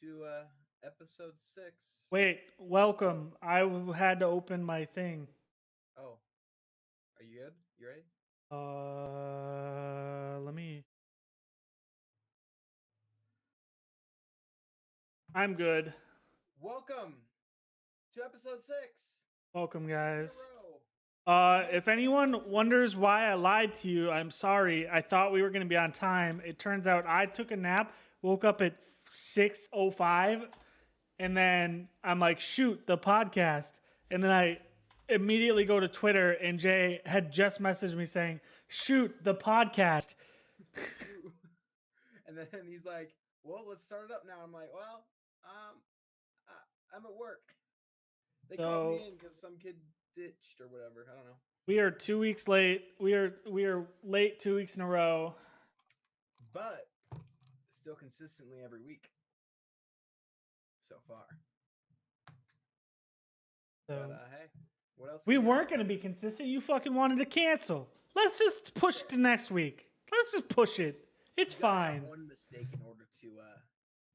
to episode 6. Wait, welcome. Had to open my thing. Oh, are you good? You ready? Let me. I'm good. Welcome to episode 6. Welcome, 6 in a guys. row. If anyone wonders why I lied to you, I'm sorry. I thought we were going to be on time. It turns out I took a nap, woke up at 6:05, and then I'm like, shoot, the podcast. And then I immediately go to Twitter, and Jay had just messaged me saying, shoot, the podcast. And then he's like, well, let's start it up now. I'm like, well, I'm at work. They called me in because some kid ditched or whatever. I don't know. We are 2 weeks late. We are late 2 weeks in a row. But still consistently every week so far. So, but hey, what else? We weren't going to be consistent. You fucking wanted to cancel. Let's just push it to next week. Let's just push it. It's fine. Have one mistake in order to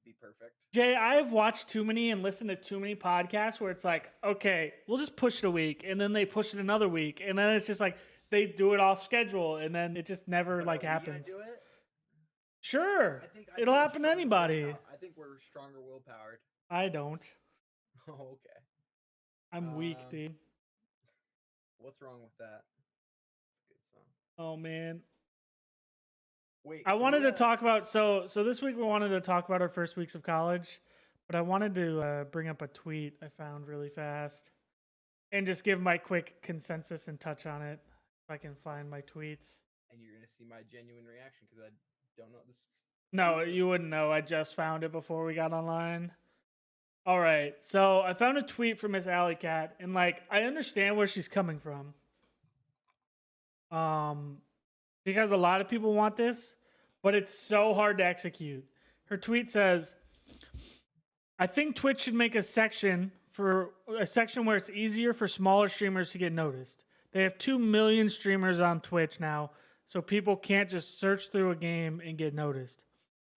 be perfect. Jay, I have watched too many and listened to too many podcasts where it's like, okay, we'll just push it a week, and then they push it another week, and then it's just like they do it off schedule, and then it just never happens. Do it? Sure, it'll happen to anybody. I think we're stronger willpowered. I don't. Oh, okay. I'm weak, dude. What's wrong with that? It's a good song. Oh man. Wait. I wanted to talk about so this week we wanted to talk about our first weeks of college, but I wanted to bring up a tweet I found really fast and just give my quick consensus and touch on it if I can find my tweets. And you're gonna see my genuine reaction because I don't know this. No, you wouldn't know. I just found it before we got online. All right, so I found a tweet from Miss Alley Cat, and like I understand where she's coming from. Because a lot of people want this, but it's so hard to execute. Her tweet says, "I think Twitch should make a section where it's easier for smaller streamers to get noticed. They have 2 million streamers on Twitch now, so people can't just search through a game and get noticed.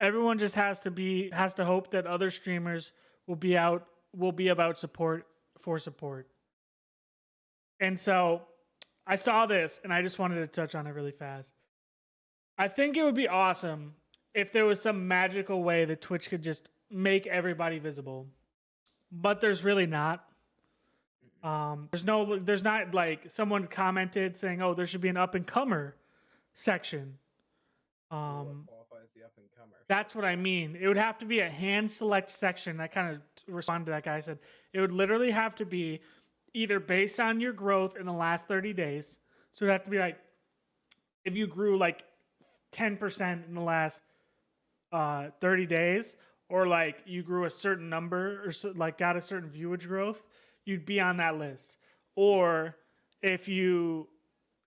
Everyone just has to hope that other streamers will be about support. And so I saw this and I just wanted to touch on it really fast. I think it would be awesome if there was some magical way that Twitch could just make everybody visible. But there's really not. There's not like someone commented saying, oh, there should be an up and comer section. What qualifies the up and comer? That's what I mean. It would have to be a hand select section. I kind of responded to that guy. I said it would literally have to be either based on your growth in the last 30 days. So it'd have to be like if you grew like 10% in the last 30 days, or like you grew a certain number or like got a certain viewage growth, you'd be on that list. Or if you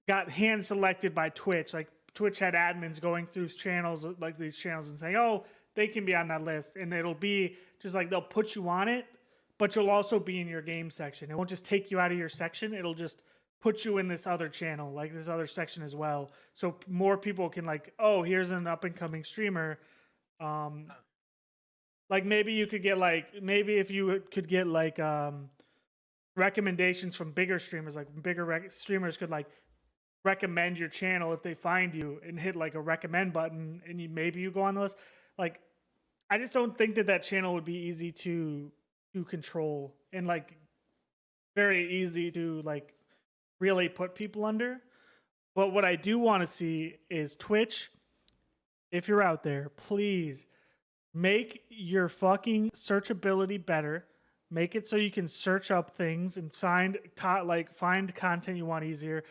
got hand selected by Twitch, like Twitch had admins going through channels like these channels and saying, oh, they can be on that list. And it'll be just like they'll put you on it, but you'll also be in your game section. It won't just take you out of your section. It'll just put you in this other channel, like this other section as well. So more people can like, oh, here's an up and coming streamer. Like maybe you could get if you could get like recommendations from bigger streamers, like bigger streamers could like recommend your channel if they find you and hit like a recommend button and maybe you go on the list. Like I just don't think that channel would be easy to control and like very easy to like really put people under. But what I do want to see is Twitch, if you're out there, please make your fucking searchability better. Make it so you can search up things and find content you want easier.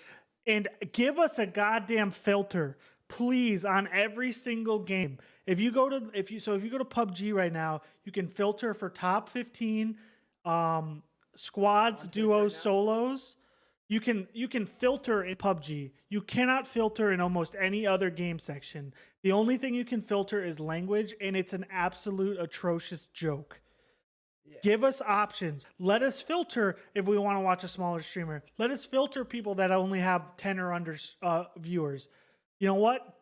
And give us a goddamn filter, please, on every single game. If you go to PUBG right now, you can filter for top 15 squads, duos, solos. You can filter in PUBG. You cannot filter in almost any other game section. The only thing you can filter is language, and it's an absolute atrocious joke. Yeah. Give us options. Let us filter if we want to watch a smaller streamer. Let us filter people that only have 10 or under viewers. You know what?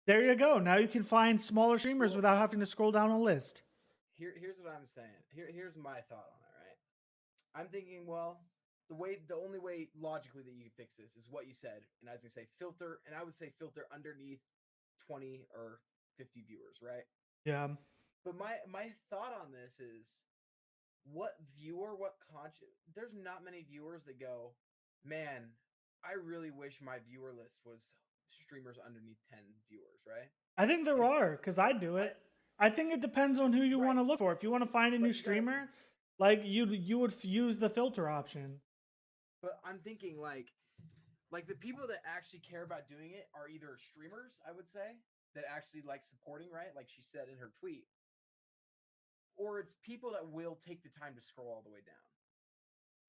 There you go. Now you can find smaller streamers without having to scroll down a list. here's what I'm saying. Here's my thought on it, right? I'm thinking, well, the only way logically that you can fix this is what you said, and I was gonna say filter, and I would say filter underneath 20 or 50 viewers, right? Yeah. But my thought on this is, what viewer, what conscious? There's not many viewers that go, man, I really wish my viewer list was streamers underneath 10 viewers, right? I think there If are, because I do I it. I think it depends on who you right, want to look for. If you want to find a new but you gotta, streamer, like you would use the filter option. but I'm thinking like the people that actually care about doing it are either streamers, I would say, that actually like supporting, right? Like she said in her tweet, or it's people that will take the time to scroll all the way down.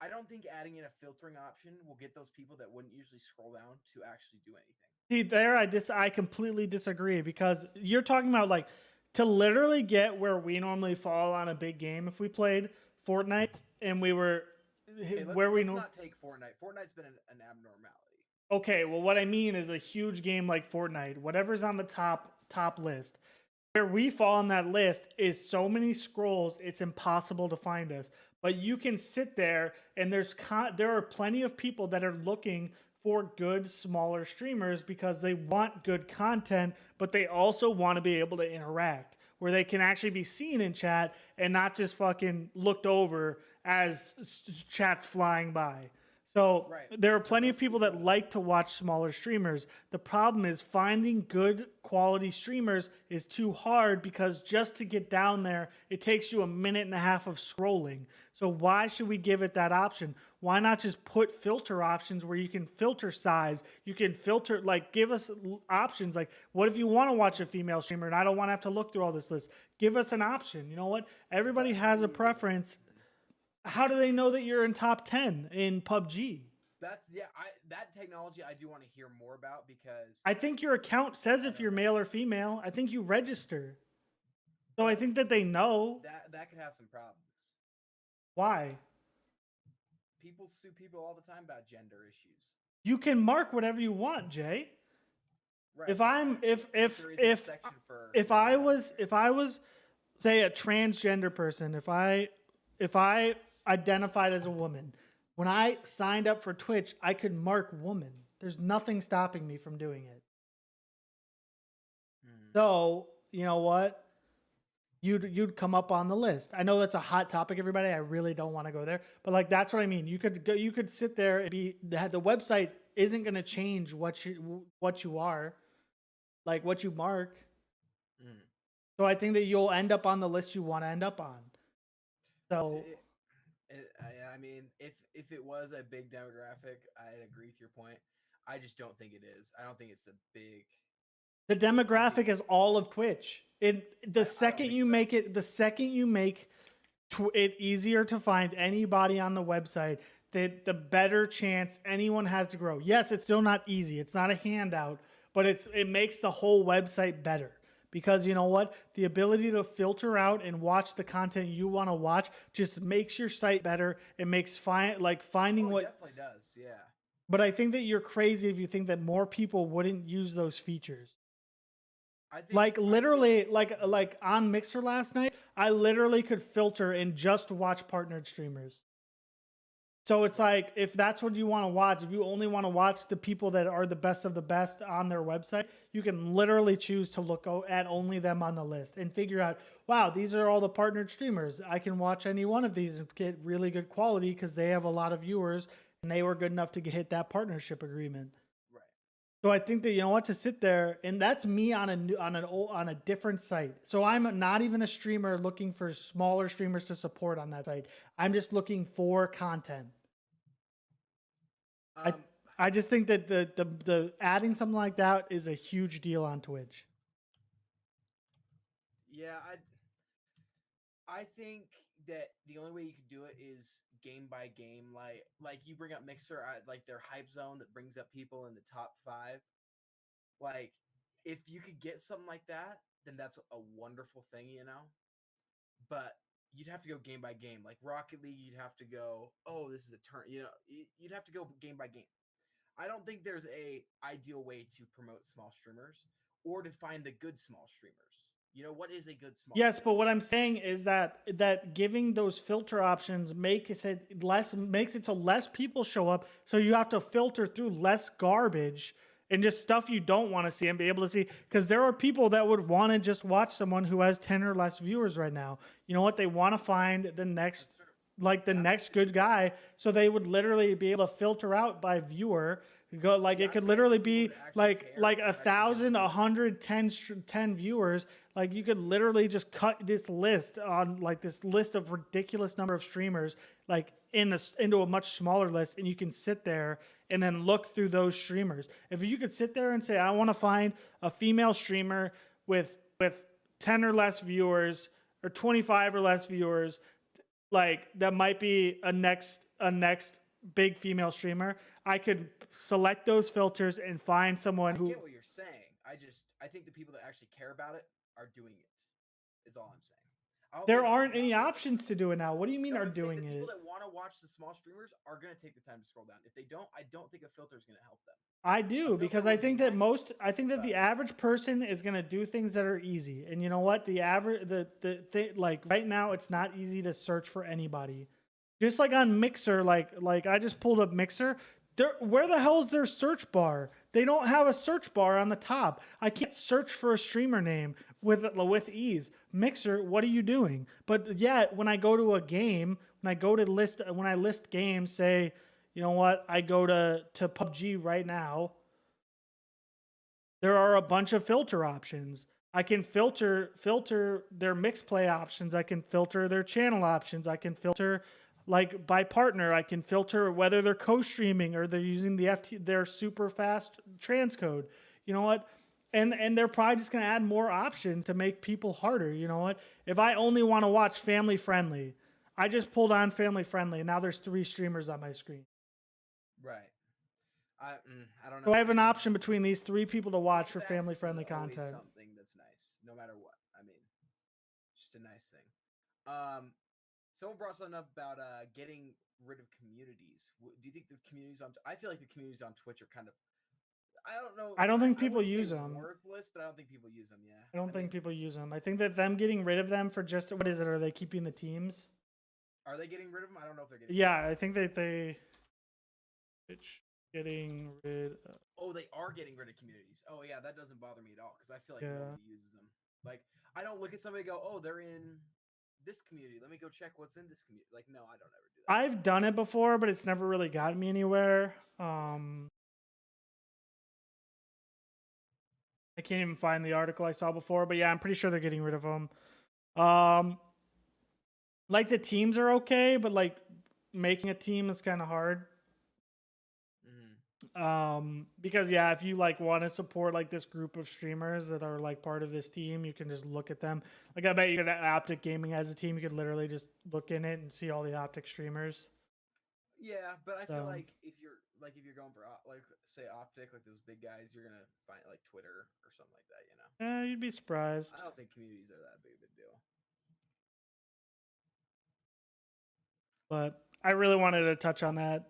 I don't think adding in a filtering option will get those people that wouldn't usually scroll down to actually do anything. See, there I completely disagree, because you're talking about like to literally get where we normally fall on a big game if we played Fortnite and we were Okay, where we let's know. not take Fortnite. Fortnite's been an abnormality. Okay, well, what I mean is a huge game like Fortnite, whatever's on the top list. Where we fall on that list is so many scrolls, it's impossible to find us. But you can sit there, and there are plenty of people that are looking for good smaller streamers because they want good content, but they also want to be able to interact, where they can actually be seen in chat and not just fucking looked over as chats flying by. So Right. there are plenty of people that like to watch smaller streamers. The problem is finding good quality streamers is too hard, because just to get down there, it takes you a minute and a half of scrolling. So why should we give it that option? Why not just put filter options where you can filter size? You can filter, like, give us options. Like, what if you want to watch a female streamer and I don't want to have to look through all this list? Give us an option. You know what? Everybody has a preference. How do they know that you're in top 10 in PUBG? That technology I do want to hear more about, because I think your account says if you're male or female. I think you register. So I think that they know. that could have some problems. Why? People sue people all the time about gender issues. You can mark whatever you want, Jay. Right. If I'm if I was say a transgender person, if I identified as a woman, when I signed up for Twitch, I could mark woman. There's nothing stopping me from doing it. So, you know what? You'd come up on the list. I know that's a hot topic, everybody. I really don't want to go there, but like that's what I mean. You could sit there and the website isn't going to change what you are, like what you mark. So I think that you'll end up on the list you want to end up on. So I mean, if it was a big demographic, I'd agree with your point. I just don't think it is. I don't think it's a big. The demographic is all of Twitch. The second you make it easier to find anybody on the website, the better chance anyone has to grow. Yes, it's still not easy. It's not a handout, but it makes the whole website better. Because you know what? The ability to filter out and watch the content you want to watch just makes your site better. It makes finding what. It definitely does, yeah. But I think that you're crazy if you think that more people wouldn't use those features. Like on Mixer last night, I literally could filter and just watch partnered streamers. So it's like, if that's what you want to watch, if you only want to watch the people that are the best of the best on their website, you can literally choose to look at only them on the list and figure out, wow, these are all the partnered streamers. I can watch any one of these and get really good quality because they have a lot of viewers and they were good enough to hit that partnership agreement. Right. So I think that, you know what, to sit there, and that's me on a different site. So I'm not even a streamer looking for smaller streamers to support on that site. I'm just looking for content. I just think that the adding something like that is a huge deal on Twitch. Yeah, I think that the only way you could do it is game by game. Like you bring up Mixer, like their hype zone that brings up people in the top 5. Like, if you could get something like that, then that's a wonderful thing, you know? But you'd have to go game by game. Like Rocket League, you'd have to go, oh, this is a turn. You know, you'd have to go game by game. I don't think there's a ideal way to promote small streamers or to find the good small streamers. You know, what is a good small Yes, streamer? but what I'm saying is that giving those filter options makes it so less people show up, so you have to filter through less garbage and just stuff you don't want to see and be able to see, because there are people that would want to just watch someone who has 10 or less viewers right now. You know what? They want to find the next That's true. like the next good guy, so they would literally be able to filter out by viewer. Go like See, it I'm could saying literally people be that actually care like are a actually gonna thousand, do a it. hundred, 10 viewers. Like you could literally just cut this list on like this list of ridiculous number of streamers like into a much smaller list, and you can sit there and then look through those streamers. If you could sit there and say, I want to find a female streamer with 10 or less viewers or 25 or less viewers, like that might be a next big female streamer, I could select those filters and find someone I who get what you're saying. I think the people that actually care about it are doing it. Is all I'm saying. I don't there think aren't any most people. options to do it now. What do you mean No, are I'm saying the doing people it? that want to watch the small streamers are gonna take the time to scroll down. If they don't, I don't think a filter is gonna help them. I A do, filter because I would be think that nice, I think that the but average person is going to do things that are easy. And you know what? The average like right now it's not easy to search for anybody. Just like on Mixer, like I just pulled up Mixer. Where the hell is their search bar? They don't have a search bar on the top. I can't search for a streamer name with ease. Mixer, what are you doing? But yet, when I go to a game, when I list games, say, you know what? I go to PUBG right now. There are a bunch of filter options. I can filter their mix play options. I can filter their channel options. I can filter like by partner. I can filter whether they're co-streaming or they're using their super fast transcode. You know what? And they're probably just gonna add more options to make people harder. You know what? If I only want to watch family friendly, I just pulled on family friendly, and now there's 3 streamers on my screen. right. I don't So know. I have I an mean, option between these 3 people to watch for instant family access is friendly always content. something that's nice, no matter what. I mean, just a nice thing. Um, Someone brought something up about getting rid of communities. Do you think the communities on? I feel like the communities on Twitch are kind of. I don't know. I don't think I people wouldn't say use them. worthless, but I don't think people use them. Yeah. I don't I think mean, people use them. I think that them getting rid of them for just what is it? Are they keeping the teams? are they getting rid of them? I don't know if they're getting. Yeah, I think that it's getting rid of. Oh, they are getting rid of communities. Oh yeah, that doesn't bother me at all because I feel like Yeah. nobody uses them. Like I don't look at somebody and go, oh, they're in this community. Let me go check what's in this community. Like no, I don't ever do that. I've done it before, but it's never really gotten me anywhere. I can't even find the article I saw before, but yeah, I'm pretty sure they're getting rid of them. Like the teams are okay, but like making a team is kind of hard. Because yeah, if you like want to support like this group of streamers that are like part of this team, you can just look at them. Like I bet you could Optic Gaming as a team, you could literally just look in it and see all the Optic streamers. Yeah, but I feel like if you're going for like say Optic, like those big guys, you're gonna find like Twitter or something like that. You know. You'd be surprised. I don't think communities are that big of a deal. But I really wanted to touch on that.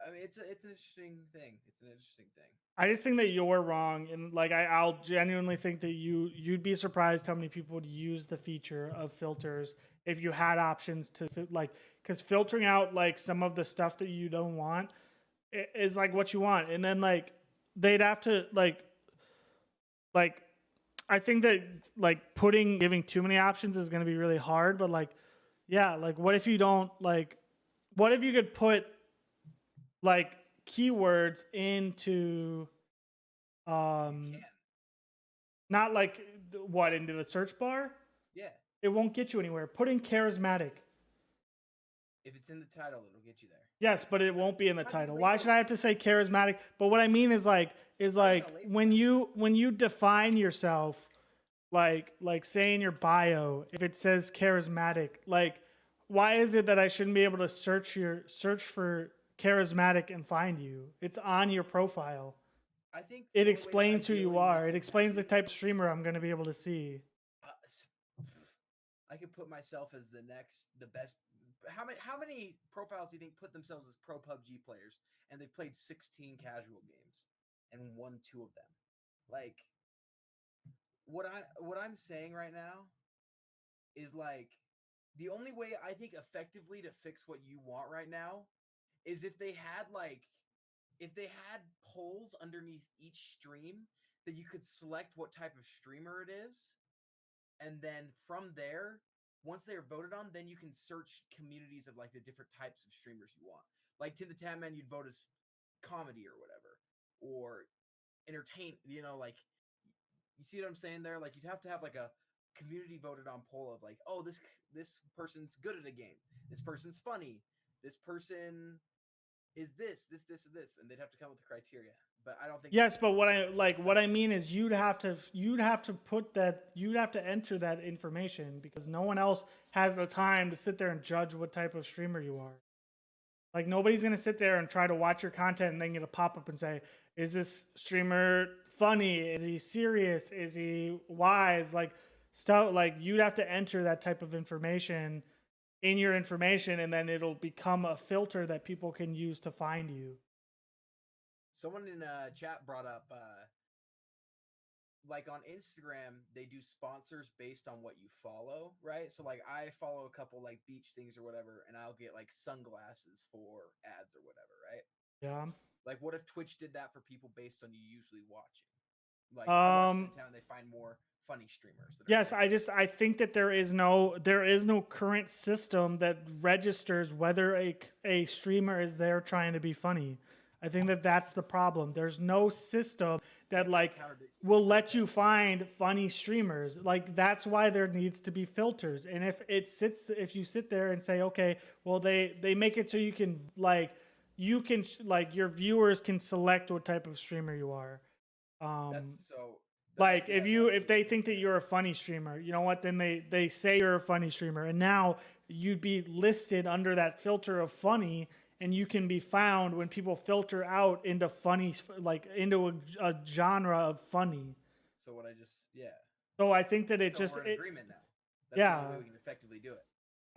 I mean, it's an interesting thing. It's an interesting thing. I just think that you're wrong, and like I'll genuinely think that you'd be surprised how many people would use the feature of filters if you had options to like, because filtering out like some of the stuff that you don't want is like what you want, and then like they'd have to like I think that like giving too many options is going to be really hard, but like yeah, like what if you don't like, what if you could put like keywords into not like what into the search bar? Yeah. It won't get you anywhere. Put in charismatic. If it's in the title, it'll get you there. Yes, but it won't be in the title. Why should I have to say charismatic? But what I mean is like when you define yourself, like say in your bio, if it says charismatic, like why is it that I shouldn't be able to search for charismatic and find you? It's on your profile. I think it explains who you are. It explains the type of streamer I'm going to be able to see. I could put myself as the best. How many profiles do you think put themselves as pro PUBG players and they've played 16 casual games and won 2 of them? Like, what I'm saying right now is like the only way I think effectively to fix what you want right now is if they had polls underneath each stream that you could select what type of streamer it is, and then from there, once they are voted on, then you can search communities of like the different types of streamers you want. Like Tim the Tam Man, you'd vote as comedy or whatever, or entertain. Like you see what I'm saying there? Like you'd have to have like a community voted on poll of like, oh, this person's good at a game. This person's funny. This person is this, or this, and they'd have to come with the criteria. But I don't think. Yes, but what I mean is you'd have to enter that information because no one else has the time to sit there and judge what type of streamer you are. Like nobody's gonna sit there and try to watch your content and then get a pop up and say, "Is this streamer funny? Is he serious? Is he wise?" Like stuff like you'd have to enter that type of information in your information, and then it'll become a filter that people can use to find you. Someone in chat brought up, like on Instagram, they do sponsors based on what you follow, right? So like I follow a couple like beach things or whatever, and I'll get like sunglasses for ads or whatever, right? Yeah. Like what if Twitch did that for people based on you usually watching? Like I watch Tim Town, they find more funny streamers. Yes, I think that there is no current system that registers whether a streamer is there trying to be funny. I think that that's the problem. There's no system that like will let you find funny streamers. Like that's why there needs to be filters. And if you sit there and say, okay, well they make it so you can your viewers can select what type of streamer you are. If they think that you're a funny streamer, you know what? Then they say you're a funny streamer, and now you'd be listed under that filter of funny, and you can be found when people filter out into funny, like into a genre of funny. So what I just So I think that we're in agreement now. That's the only way we can effectively do it.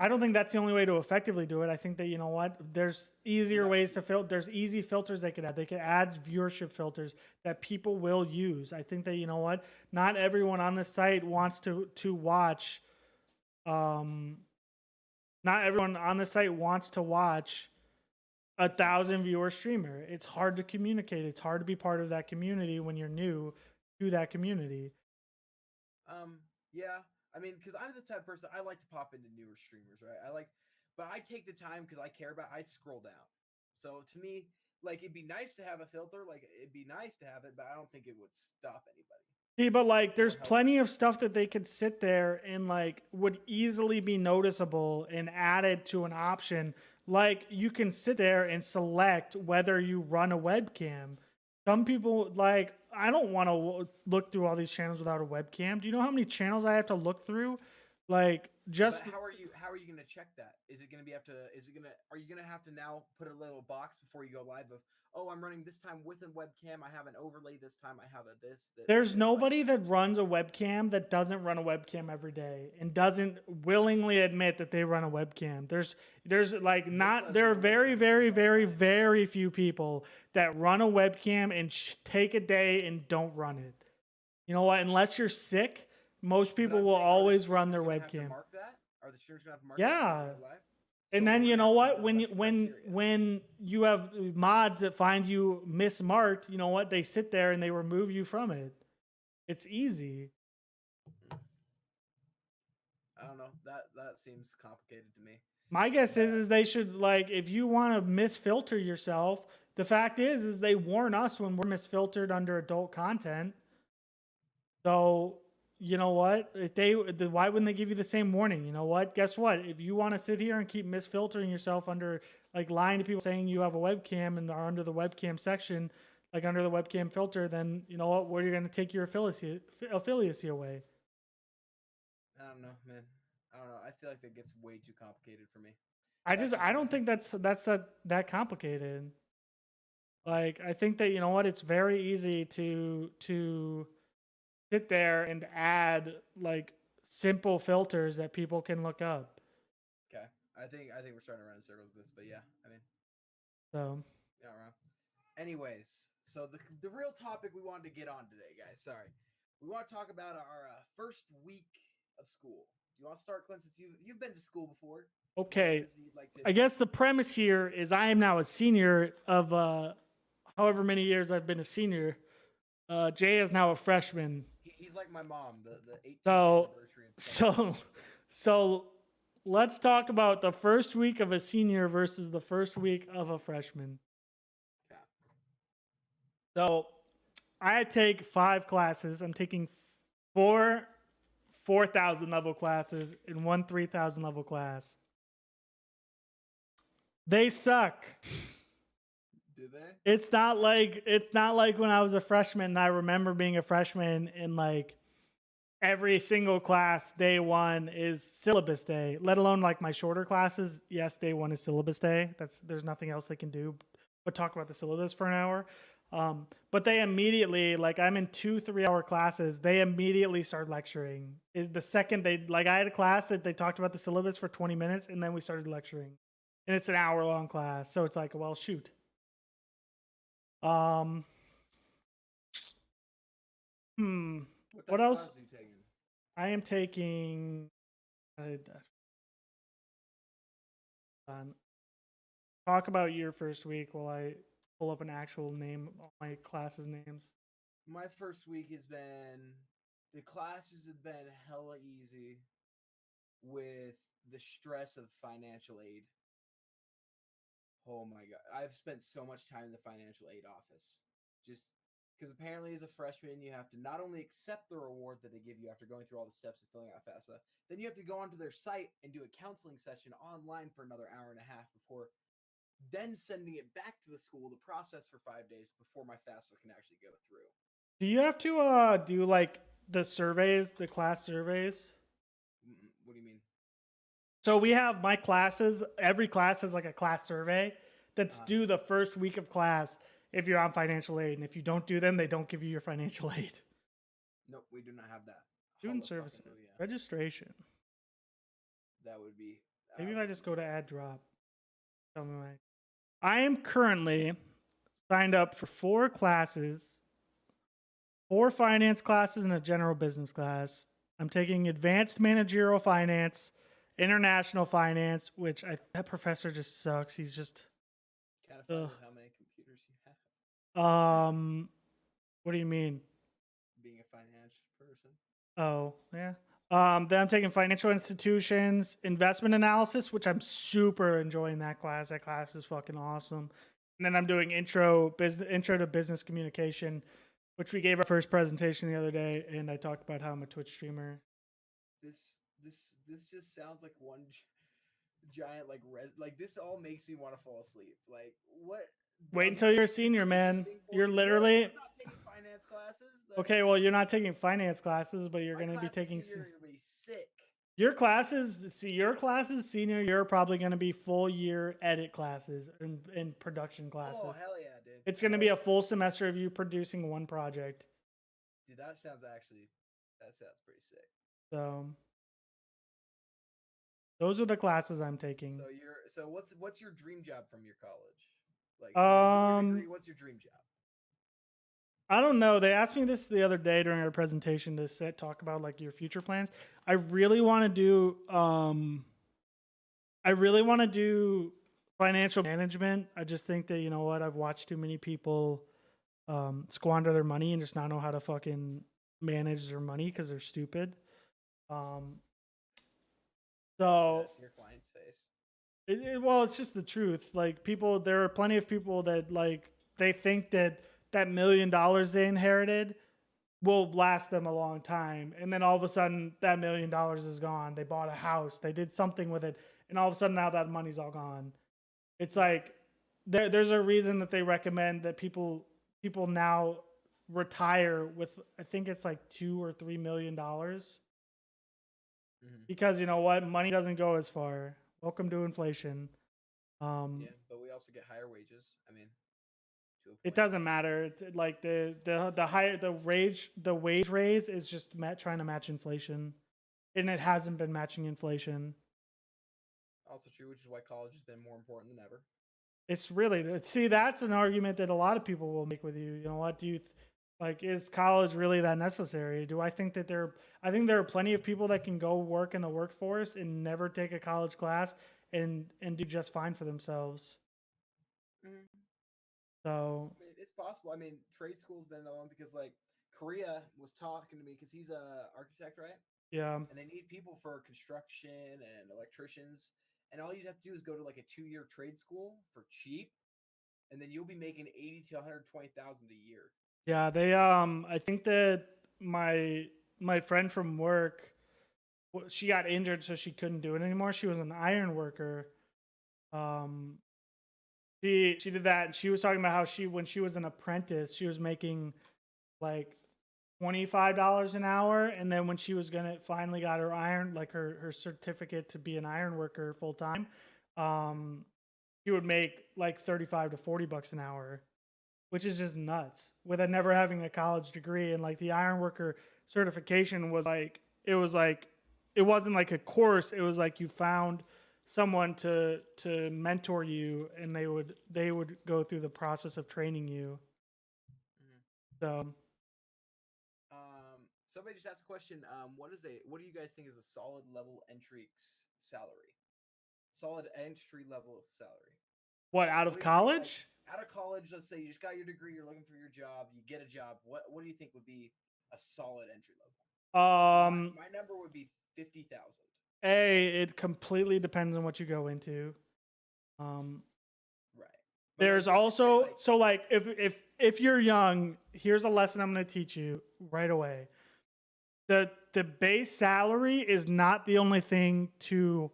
I don't think that's the only way to effectively do it. I think that, you know what, there's easier ways to filter. There's easy filters they could add. They could add viewership filters that people will use. I think that, you know what, not everyone on the site wants to watch. Not everyone on the site wants to watch 1,000 viewer streamer. It's hard to communicate. It's hard to be part of that community when you're new to that community. Yeah. I mean, because I'm the type of person, I like to pop into newer streamers, right? But I take the time because I care about, I scroll down. So to me, like, it'd be nice to have a filter, like, it'd be nice to have it, but I don't think it would stop anybody. See, but like, there's plenty of stuff that they could sit there and like would easily be noticeable and added to an option. Like, you can sit there and select whether you run a webcam. Some people, like, I don't want to look through all these channels without a webcam. Do you know how many channels I have to look through? Like, just but how are you going to check that? Is it going to be are you going to have to now put a little box before you go live of, oh, I'm running this time with a webcam, I have an overlay this time, I have this. There's nobody that runs a webcam that doesn't run a webcam every day and doesn't willingly admit that they run a webcam. There are very, very, very, very few people that run a webcam and take a day and don't run it. You know what? Unless you're sick, most people will always run their webcam. Mark that? Are the streamers going to have to mark that? Live? And then you know what? When you have mods that find you mismarked, you know what? They sit there and they remove you from it. It's easy. I don't know. That seems complicated to me. My guess is they should, like, if you want to misfilter yourself, the fact is they warn us when we're misfiltered under adult content. So, you know what? Why wouldn't they give you the same warning? You know what? Guess what? If you want to sit here and keep misfiltering yourself under, like, lying to people saying you have a webcam and are under the webcam section, like under the webcam filter, then you know what? Where are you going to take your affiliacy away? I don't know, man. I don't know. I feel like that gets way too complicated for me. I don't think that's that complicated. Like, I think that, you know what? It's very easy to sit there and add like simple filters that people can look up. Okay, I think we're starting to run in circles with this, but yeah, I mean, so yeah, wrong. Anyways, so the real topic we wanted to get on today, guys. Sorry, we want to talk about our first week of school. Do you want to start, Clint, since you've been to school before? Okay. You'd like to... I guess the premise here is I am now a senior of however many years I've been a senior. Jay is now a freshman. He's like my mom, the 18th So, anniversary of so let's talk about the first week of a senior versus the first week of a freshman. Yeah. So, I take 5 classes. I'm taking 4 4,000 level classes and 1 3,000 level class. They suck. Do they? It's not like when I was a freshman and I remember being a freshman and like every single class day 1 is syllabus day, let alone like my shorter classes. Yes, day 1 is syllabus day. There's nothing else they can do but talk about the syllabus for an hour. But they immediately, like I'm in 2 3-hour classes, they immediately start lecturing. Is the second they like I had a class that they talked about the syllabus for 20 minutes and then we started lecturing. And it's an hour-long class. So it's like, well, shoot. What What else? Class are you taking? I am taking. Talk about your first week while I pull up an actual name, all my classes' names. My first week has been. The classes have been hella easy with the stress of financial aid. Oh my god. I've spent so much time in the financial aid office. Just because apparently as a freshman you have to not only accept the reward that they give you after going through all the steps of filling out FAFSA, then you have to go onto their site and do a counseling session online for another hour and a half before then sending it back to the school to process for 5 days before my FAFSA can actually go through. Do you have to do like the surveys, the class surveys? What do you mean? So we have my classes. Every class has like a class survey that's due the first week of class if you're on financial aid. And if you don't do them, they don't give you your financial aid. Nope, we do not have that. Student services. Registration. That would be... Maybe if I just go to add drop. Tell me why. I am currently signed up for 4 classes, 4 finance classes, and a general business class. I'm taking advanced managerial finance, international finance, which that professor just sucks. He's just... Can't find out how many computers you have. What do you mean? Being a finance person. Oh, yeah. Then I'm taking financial institutions, investment analysis, which I'm super enjoying that class. That class is fucking awesome. And then I'm doing intro to business communication, which we gave our first presentation the other day, and I talked about how I'm a Twitch streamer. This just sounds like one giant like this all makes me want to fall asleep. Like what? Wait until you're a senior, man. You're literally... I'm not taking finance classes. Okay, well, you're not taking finance classes, but you're going to be taking... You're going to be sick. Your classes, senior, you're probably going to be full year edit classes and production classes. Oh, hell yeah, dude. It's going to be a full semester of you producing one project. Dude, that sounds pretty sick. So those are the classes I'm taking. So what's your dream job from your college? Like, what's your dream job? I don't know. They asked me this the other day during our presentation to talk about like your future plans. I really want to do financial management. I just think that, you know what, I've watched too many people squander their money and just not know how to fucking manage their money because they're stupid. So that's your client's face. Well, it's just the truth. Like there are plenty of people that like they think that $1 million they inherited will last them a long time, and then all of a sudden that $1 million is gone. They bought a house, they did something with it, and all of a sudden now that money's all gone. It's like there's a reason that they recommend that people now retire with, I think it's like $2 or $3 million. Because you know what, money doesn't go as far. Welcome to inflation. Yeah, but we also get higher wages. I mean, it doesn't matter. It's like the wage raise is just trying to match inflation, and it hasn't been matching inflation. Also true, which is why college has been more important than ever. It's really, see, that's an argument that a lot of people will make with you. You know what? Like, is college really that necessary? Do I think that I think there are plenty of people that can go work in the workforce and never take a college class and do just fine for themselves. Mhm. So, I mean, it's possible. I mean, trade school's been on because like Korea was talking to me because he's a architect, right? yeah. And they need people for construction and electricians. And all you'd have to do is go to like a 2-year trade school for cheap, and then you'll be making 80 to 120,000 a year. Yeah, I think that my my friend from work, she got injured so she couldn't do it anymore. She was an iron worker. Um she did that, and she was talking about how when she was an apprentice, she was making like $25 an hour, and then when she was gonna finally got her her certificate to be an iron worker full time, um she would make like 35 to $40 an hour, which is just nuts with never having a college degree. And like the ironworker certification was like, it wasn't like a course. It was like you found someone to mentor you, and they would go through the process of training you. Mhm. So Somebody just asked a question. What do you guys think is a solid level salary? Solid entry level salary. what, out What of do you think? Like college? out of college, let's say you just got your degree, you're looking for your job, you get a job. What do you think would be a solid entry level? Um, My number would be 50,000. it completely depends on what you go into. Um, Right. But like there's let's just say also, like so like if you're young, here's a lesson I'm going to teach you right away. The base salary is not the only thing to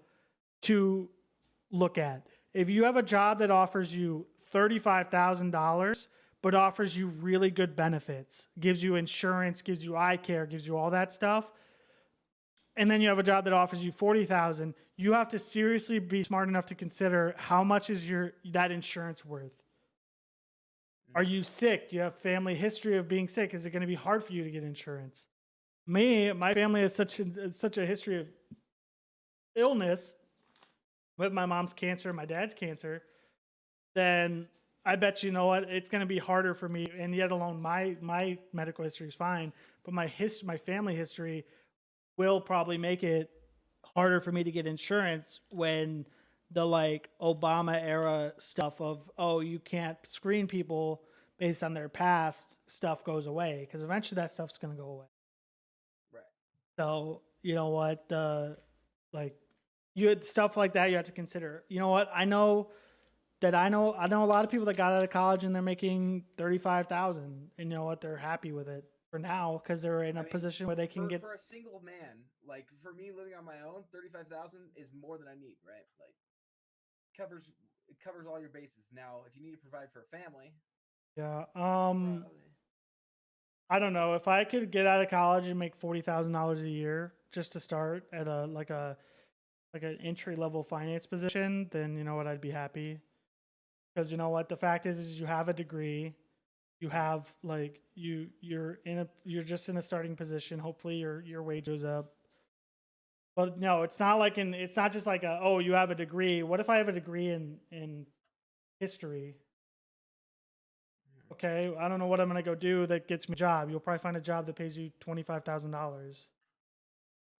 look at. If you have a job that offers you $35,000 but offers you really good benefits, gives you insurance, gives you eye care, gives you all that stuff, and then you have a job that offers you 40,000, you have to seriously be smart enough to consider how much is that insurance worth. Are you sick? Do you have family history of being sick? Is it going to be hard for you to get insurance? My family has such a history of illness with my mom's cancer and my dad's cancer. Then I bet you know what, it's going to be harder for me. And yet alone, my medical history is fine, but my family history will probably make it harder for me to get insurance when the like Obama era stuff of, oh, you can't screen people based on their past stuff goes away, because eventually that stuff's going to go away. right. So you know what, like you had stuff like that you have to consider. You know what, I know a lot of people that got out of college and they're making 35,000, and you know what, they're happy with it for now because they're in I a mean, position where they can get. for a single man, like for me living on my own, 35,000 is more than I need, right? Like covers it covers all your bases. Now, if you need to provide for a family, Yeah. probably I don't know if I could get out of college and make $40,000 a year just to start at like an entry level finance position, then you know what, I'd be happy. Because you know what, the fact is you have a degree, you have like you're just in a starting position. Hopefully your wage goes up. But no, it's not just like oh, you have a degree. What if I have a degree in history? Okay, I don't know what I'm gonna go do that gets me a job. You'll probably find a job that pays you $25,000.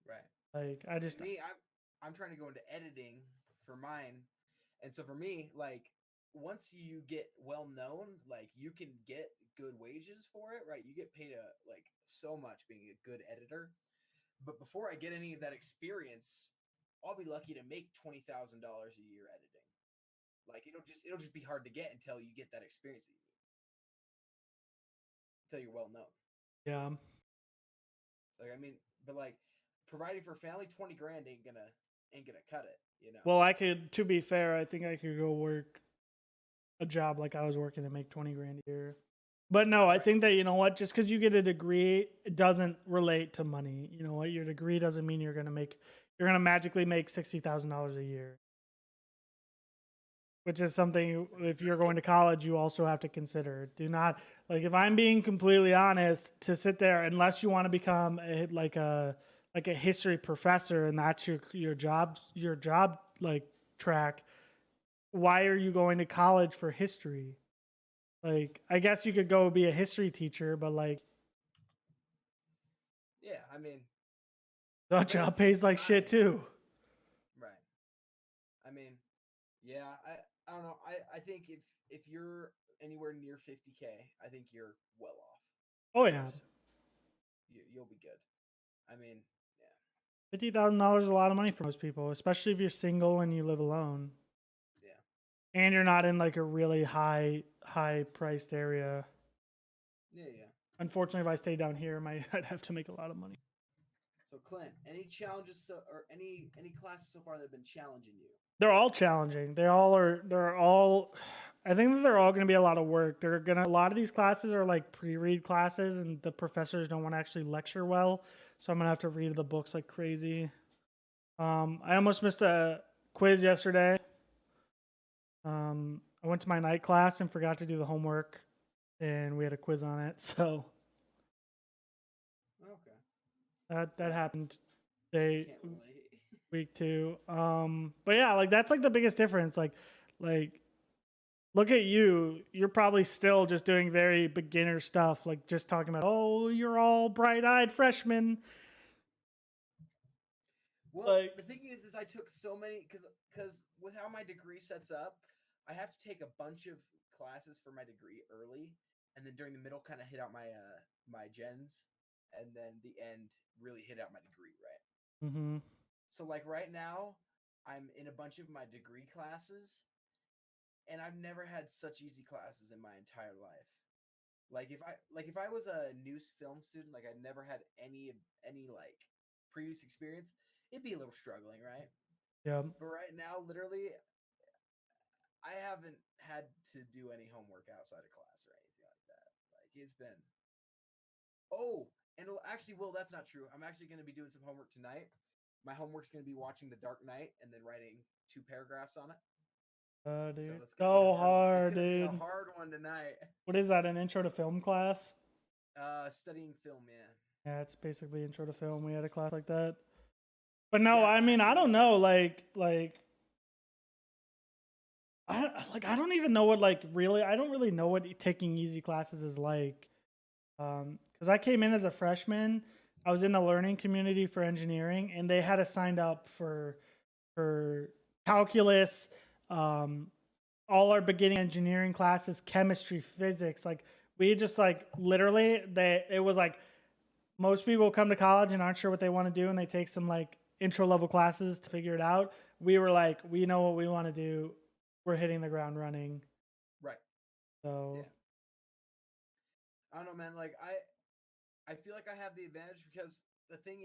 right. Like And me, I'm trying to go into editing for mine, and so for me, like once you get well known, like you can get good wages for it, right? You get paid like so much being a good editor. But before I get any of that experience, I'll be lucky to make $20,000 a year editing. Like it'll just be hard to get until you get that experience that you need, until you're well known. yeah. Like I mean, but like providing for a family, 20 grand ain't gonna cut it, you know. Well, I could. To be fair, I think I could go work a job like I was working to make 20 grand a year. But no, I Right. think that you know what, just because you get a degree, it doesn't relate to money. You know what, your degree doesn't mean you're gonna magically make $60,000 a year. Which is something, if you're going to college, you also have to consider. Do not, like, if I'm being completely honest, to sit there unless you want to become like a history professor and that's your job like track. Why are you going to college for history? Like, I guess you could go be a history teacher, but like, Yeah, I mean, that better job to pays like shit try. too. Right. I mean, yeah, I don't know. I think if you're anywhere near 50K, I think you're well off. Oh yeah, So you'll be good. I mean, yeah, $50,000 is a lot of money for most people, especially if you're single and you live alone, yeah, and you're not in like a really high priced area. yeah, yeah. Unfortunately, if I stay down here, I'd have to make a lot of money. So Clint, any challenges or any classes so far that have been challenging you? They're all challenging. They all are. They're all. I think that they're all going to be a lot of work. They're gonna. A lot of these classes are like pre-read classes, and the professors don't want to actually lecture well. So I'm gonna have to read the books like crazy. I almost missed a quiz yesterday. I went to my night class and forgot to do the homework, and we had a quiz on it. So Okay, that well, happened. Day can't relate. week 2. But yeah, like that's like the biggest difference. Like look at you. You're probably still just doing very beginner stuff, like just talking about, oh, you're all bright-eyed freshmen. Well, Like, the thing is I took so many because with how my degree sets up, I have to take a bunch of classes for my degree early, and then during the middle, kind of hit out my gens, and then the end really hit out my degree, right? mm-hmm. So like right now, I'm in a bunch of my degree classes, and I've never had such easy classes in my entire life. Like if I was a new film student, like I never had any like previous experience, it'd be a little struggling, right? Yeah. But right now, literally, I haven't had to do any homework outside of class or anything like that. Like it's been and actually, well, that's not true. I'm actually going to be doing some homework tonight. My homework's going to be watching The Dark Knight and then writing 2 paragraphs on it. So Dude, that's going to be a so hard one. It's hard, going to be a dude. hard one tonight. What is that? An intro to film class? Studying film, yeah. Yeah, it's basically intro to film. We had a class like that. But no, Yeah, I mean, I actually, don't know. I don't even know what like really. I don't really know what taking easy classes is like. Because I came in as a freshman, I was in the learning community for engineering, and they had us signed up for calculus, um, all our beginning engineering classes, chemistry, physics. Like we just like literally, it was like most people come to college and aren't sure what they want to do, and they take some like intro level classes to figure it out. We were like, we know what we want to do. We're hitting the ground running. right. So Yeah. I don't know, man. Like I feel like I have the advantage because the thing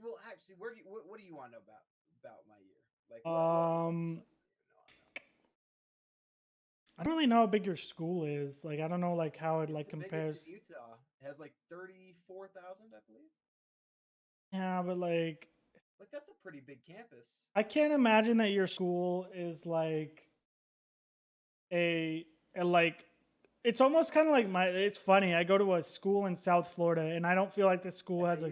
well, actually, what do you want to know about my year? Like what's um something you know I know? I don't really know how big your school is. Like I don't know like how it It's like the biggest in compares. Utah. It has like 34,000, I believe. Yeah, but like Like that's a pretty big campus. I can't imagine that your school is like a like it's almost kind of like my it's funny. I go to a school in South Florida and FAU.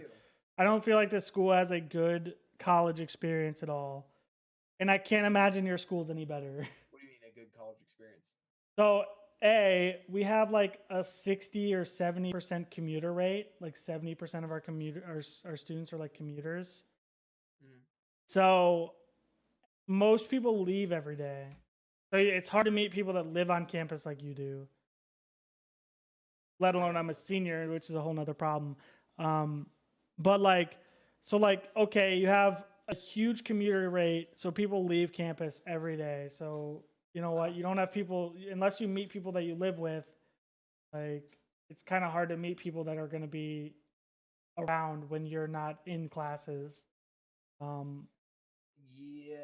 I don't feel like this school has a good college experience at all. And I can't imagine your school's any better. What do you mean a good college experience? So, we have like a 60 or 70% commuter rate. Like 70% of our students are like commuters. Mm. So, most people leave every day. So, it's hard to meet people that live on campus like you do, let I alone got I'm a you. senior, which is a whole nother problem. Um, but like, so like, okay, you have a huge commuter rate, so people leave campus every day. So you know what? Uh-huh. You don't have people unless you meet people that you live with. Like, it's kind of hard to meet people that are going to be around when you're not in classes. Um,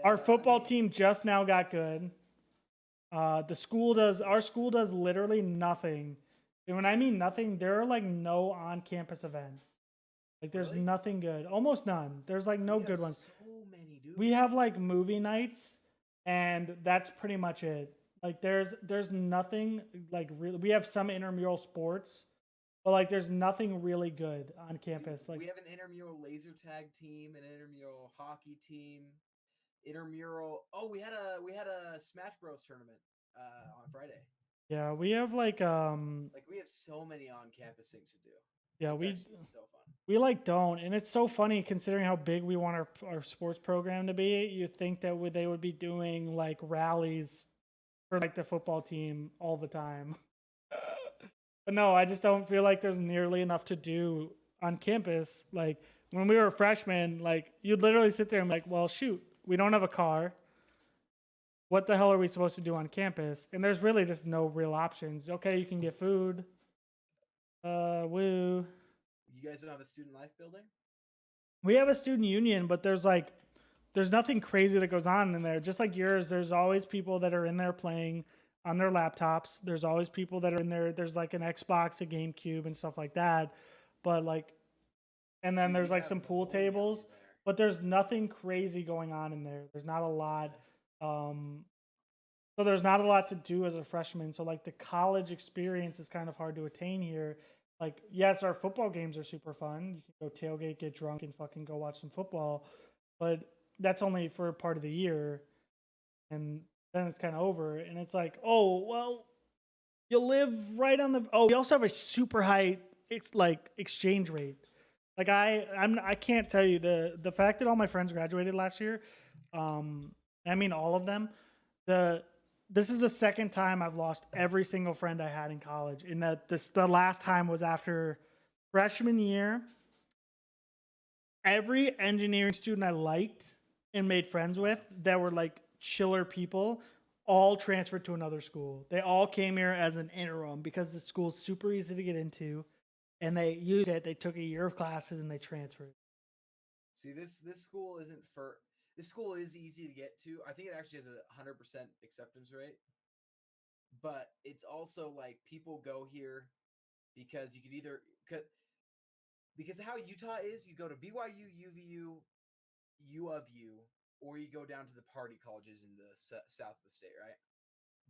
our Yeah, I football mean, team just now got good. that's good. Our school does literally nothing. And when I mean nothing, there are like no on campus events. Like there's Really? nothing good. Almost none. There's like no We have good ones. so many, dude. We have like movie nights and that's pretty much it. Like there's nothing like really we have some intramural sports, but like there's nothing really good on Dude, campus. Like we have an intramural laser tag team, an intramural hockey team, intramural. Oh, we had a Smash Bros tournament on Friday. Yeah, we have like Like we have so many on-campus things to do. yeah, It's actually so fun. we like don't, and it's so funny considering how big we want our sports program to be. You think that they would be doing like rallies for like the football team all the time. But no, I just don't feel like there's nearly enough to do on campus. Like when we were freshmen, like you'd literally sit there and be like, well, shoot, we don't have a car. What the hell are we supposed to do on campus? And there's really just no real options. Okay, you can get food. Woo. You guys don't have a student life building? We have a student union, but there's nothing crazy that goes on in there. Just like yours, there's always people that are in there playing on their laptops. There's always people that are in there. There's like an Xbox, a GameCube, and stuff like that. But like, and then there's like some pool tables, but there's nothing crazy going on in there. There's not a lot. So there's not a lot to do as a freshman. So like the college experience is kind of hard to attain here. Like, yes, our football games are super fun. You can go tailgate, get drunk, and fucking go watch some football. But that's only for a part of the year. And then it's kind of over. And it's like, oh, well, you live right on the. Oh, we also have a super high exchange rate. Like I can't tell you the fact that all my friends graduated last year. I mean all of them. This is the second time I've lost every single friend I had in college. In that the last time was after freshman year. Every engineering student I liked and made friends with that were like chiller people all transferred to another school. They all came here as an interim because the school's super easy to get into, and they used it. They took a year of classes and they transferred. See, this school isn't for. This school is easy to get to. I think it actually has a 100% acceptance rate. But it's also like people go here because you could either because how Utah is, you go to BYU, UVU, U of U, or you go down to the party colleges in the south of the state, right?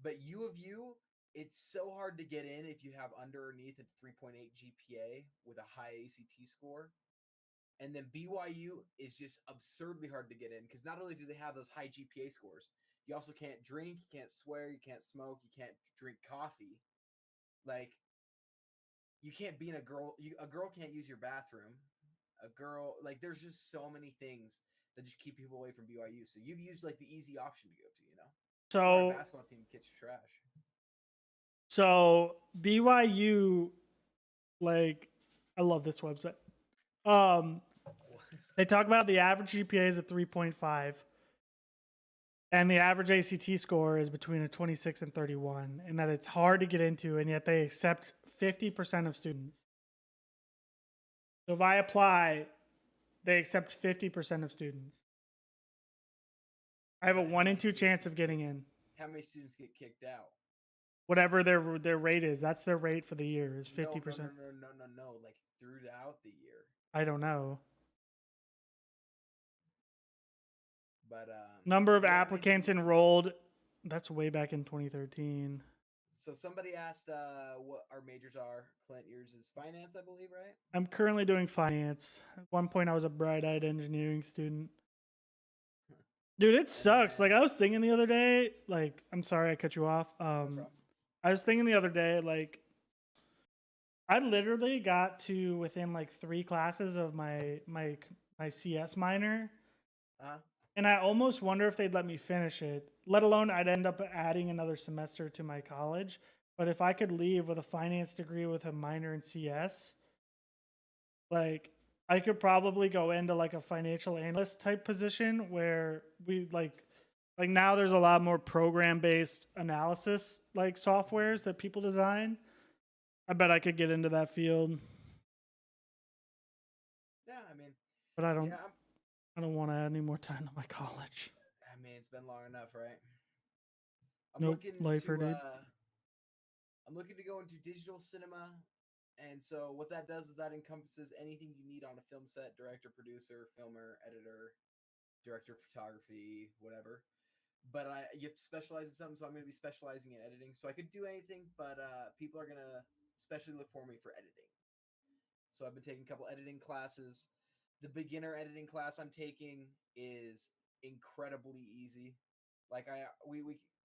But U of U, it's so hard to get in if you have underneath a 3.8 GPA with a high ACT score. And then BYU is just absurdly hard to get in because not only do they have those high GPA scores, you also can't drink, you can't swear, you can't smoke, you can't drink coffee. Like, you can't be in a girl can't use your bathroom. A girl, like, there's just so many things that just keep people away from BYU. So you've used like the easy option to go to, you know? So our basketball team kicks trash. So BYU, like, I love this website. They talk about the average GPA is at 3.5, and the average ACT score is between a 26 and 31, and that it's hard to get into, and yet they accept 50% of students. So if I apply, they accept 50% of students. I have a 1 in 2 chance of getting in. How many students get kicked out? Whatever their rate is, that's their rate for the year is 50%. No. Like throughout the year. I don't know. But number of applicants enrolled. That's way back in 2013. So somebody asked what our majors are. Clint, yours is finance, I believe, right? I'm currently doing finance. At one point, I was a bright-eyed engineering student. Dude, it sucks. Like, I was thinking the other day, like, I'm sorry I cut you off. No I was thinking the other day, like, I literally got to within like 3 classes of my CS minor. And I almost wonder if they'd let me finish it, let alone I'd end up adding another semester to my college. But if I could leave with a finance degree with a minor in CS, like, I could probably go into like a financial analyst type position where we like now there's a lot more program based analysis like softwares that people design. I bet I could get into that field. Yeah, I mean, but I don't want to add any more time to my college. I mean, it's been long enough, right? Lifer, dude. I'm looking to go into digital cinema. And so what that does is that encompasses anything you need on a film set: director, producer, filmer, editor, director of photography, whatever. But you have to specialize in something, so I'm going to be specializing in editing. So I could do anything, but people are going to especially look for me for editing. So I've been taking a couple editing classes. The beginner editing class I'm taking is incredibly easy. Like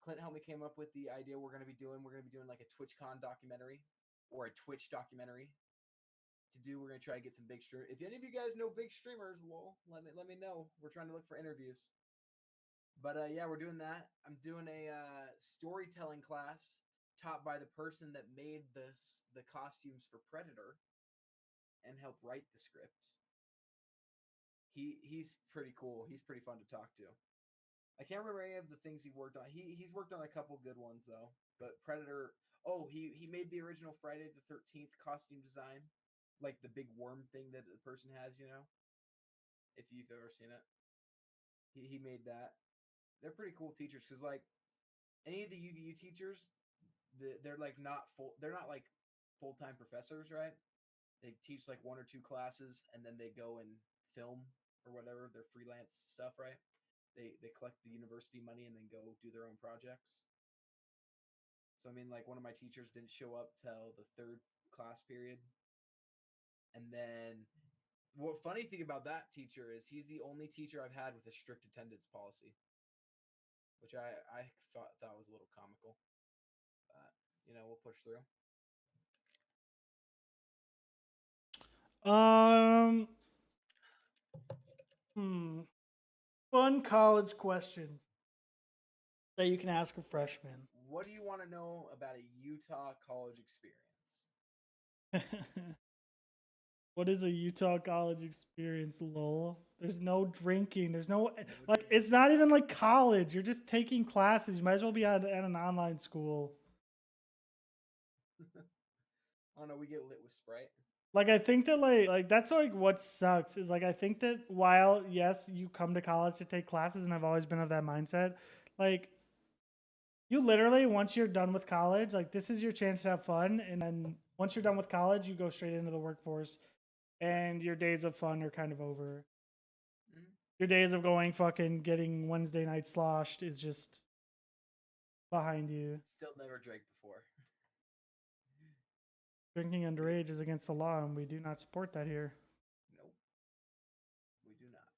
Clint helped me came up with the idea we're going to be doing. We're going to be doing like a TwitchCon documentary or a Twitch documentary to do. We're going to try to get some big streamers. If any of you guys know big streamers, lol, let me know. We're trying to look for interviews. But yeah, we're doing that. I'm doing a storytelling class taught by the person that made the costumes for Predator and helped write the script. He's pretty cool. He's pretty fun to talk to. I can't remember any of the things he worked on. He's worked on a couple good ones though. But Predator. Oh, he made the original Friday the 13th costume design, like the big worm thing that the person has. You know, if you've ever seen it, he made that. They're pretty cool teachers because like any of the UVU teachers, they're like not full. They're not like full-time professors, right? They teach like 1 or 2 classes and then they go and film or whatever. They're freelance stuff, right? They collect the university money and then go do their own projects. So I mean, like one of my teachers didn't show up till the 3rd class period, and then what funny thing about that teacher is he's the only teacher I've had with a strict attendance policy, which I thought was a little comical. But you know, we'll push through. Fun college questions that you can ask a freshman. What do you want to know about a Utah college experience? What is a Utah college experience, lol? There's no drinking. There's no, like, it's not even like college. You're just taking classes. You might as well be at an online school. I don't know. We get lit with Sprite. Like, I think that, like that's like what sucks is like, I think that while, yes, you come to college to take classes, and I've always been of that mindset, like, you literally, once you're done with college, like, this is your chance to have fun. And then once you're done with college, you go straight into the workforce. And your days of fun are kind of over. Mm-hmm. Your days of going fucking getting Wednesday night sloshed is just behind you. Still never drank before. Drinking underage is against the law, and we do not support that here. Nope. We do not.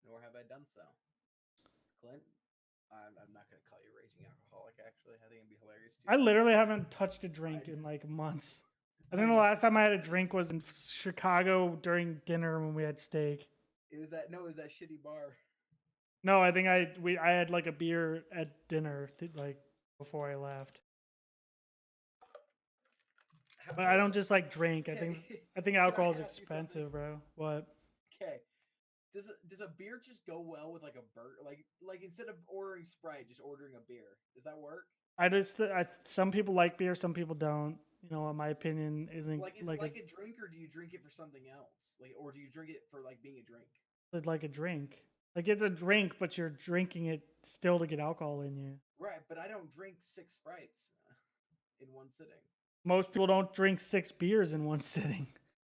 Nor have I done so. Clint, I'm not going to call you a raging alcoholic, actually. I think it'd be hilarious, too. I literally haven't touched a drink in, like, months. I think the last time I had a drink was in Chicago during dinner when we had steak. It was that shitty bar. No, I think I had like a beer at dinner like before I left. But I don't just like drink. I think alcohol is expensive, bro. What? Okay. Does a beer just go well with like a burger? Like instead of ordering Sprite, just ordering a beer. Does that work? Some people like beer, some people don't. You know, in my opinion, isn't like is it like a drink, or do you drink it for something else? Like, or do you drink it for like being a drink? It's like a drink. Like, it's a drink, but you're drinking it still to get alcohol in you. Right, but I don't drink 6 Sprites in one sitting. Most people don't drink 6 beers in one sitting.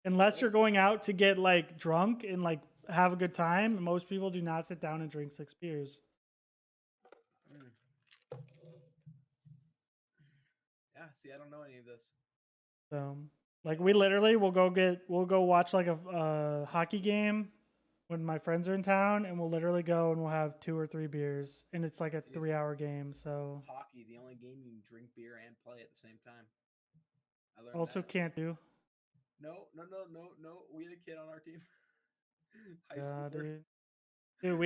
Unless you're going out to get, like, drunk and, like, have a good time. Most people do not sit down and drink 6 beers. Yeah, see, I don't know any of this. So, like, we literally will go watch, like, a hockey game when my friends are in town, and we'll literally go and we'll have 2 or 3 beers, and it's like a 3-hour game. So hockey, the only game you can drink beer and play at the same time. I learned also that. Can't do. No. We had a kid on our team. High school. Dude,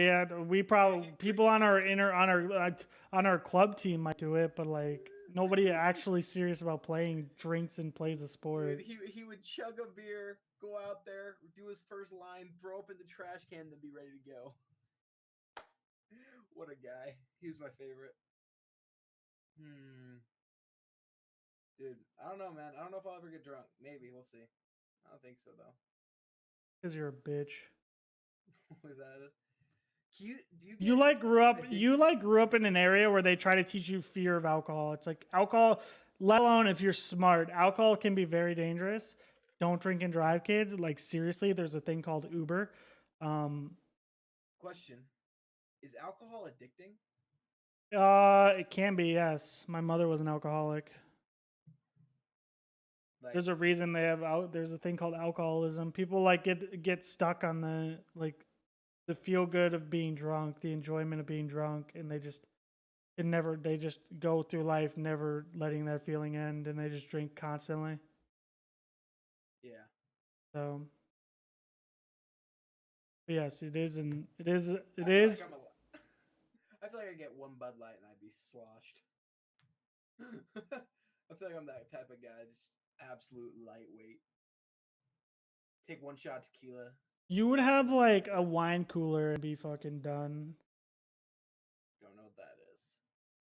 we probably people on our club team might do it, but like nobody actually serious about playing drinks and plays a sport. Dude, he would chug a beer, go out there, do his first line, throw up in the trash can, then be ready to go. What a guy. He was my favorite. Dude, I don't know, man. I don't know if I'll ever get drunk. Maybe. We'll see. I don't think so, though. Because you're a bitch. Was that it? You grew up in an area where they try to teach you fear of alcohol. It's like alcohol, let alone if you're smart, alcohol can be very dangerous. Don't drink and drive, kids. Like, seriously, there's a thing called Uber. Question: is alcohol addicting? It can be, yes. My mother was an alcoholic. Like, there's a reason there's a thing called alcoholism. People like get stuck on the feel good of being drunk, the enjoyment of being drunk, and they just they just go through life never letting that feeling end, and they just drink constantly. Yeah. So, but yes, it is, and it is. It I feel is. Like I feel like I get one Bud Light and I'd be sloshed. I feel like I'm that type of guy, just absolute lightweight. Take one shot tequila. You would have like a wine cooler and be fucking done. Don't know what that is.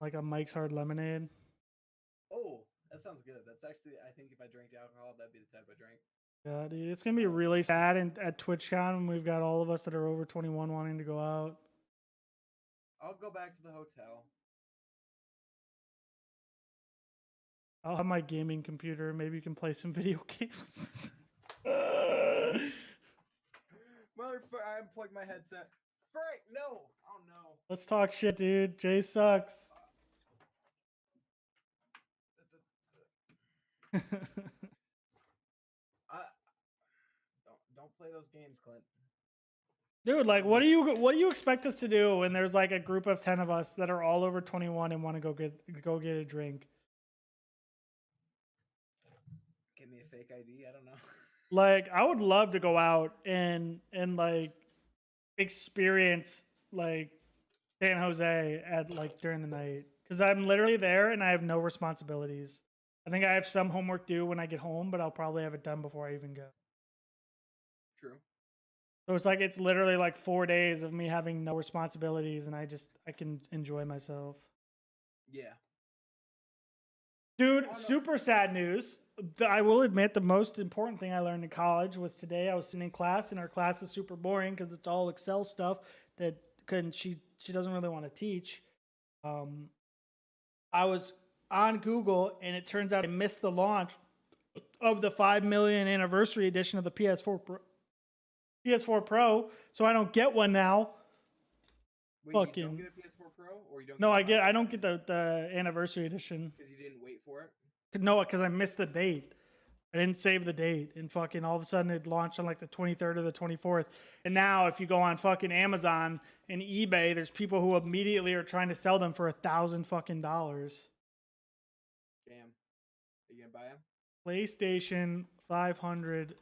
Like a Mike's Hard Lemonade. Oh, that sounds good. That's actually, I think if I drank alcohol, that'd be the type I drank. Yeah, dude, it's gonna be really sad at TwitchCon when we've got all of us that are over 21 wanting to go out. I'll go back to the hotel. I'll have my gaming computer. Maybe you can play some video games. Motherfucker, I unplugged my headset. Frick, no! Oh no. Let's talk shit, dude. Jay sucks. Don't play those games, Clint. Dude, like, what do you expect us to do when there's like a group of 10 of us that are all over 21 and want to go get a drink? Give me a fake ID. I don't know. Like, I would love to go out and like experience like San Jose at like during the night, because I'm literally there and I have no responsibilities. I think I have some homework due when I get home, but I'll probably have it done before I even go. True. So it's like it's literally like 4 days of me having no responsibilities, and I can enjoy myself. Yeah. Dude, super sad news. I will admit the most important thing I learned in college was today I was sitting in class, and our class is super boring because it's all Excel stuff that she doesn't really want to teach. I was on Google, and it turns out I missed the launch of the 5 million anniversary edition of the PS4 Pro, so I don't get one now. Wait, you don't get a PS4 Pro, or you don't? No, I don't get the anniversary edition because you didn't wait for it. No, because I missed the date. I didn't save the date, and fucking all of a sudden it launched on like the 23rd or the 24th. And now, if you go on fucking Amazon and eBay, there's people who immediately are trying to sell them for $1,000 fucking dollars. Damn, are you gonna buy them? PlayStation 500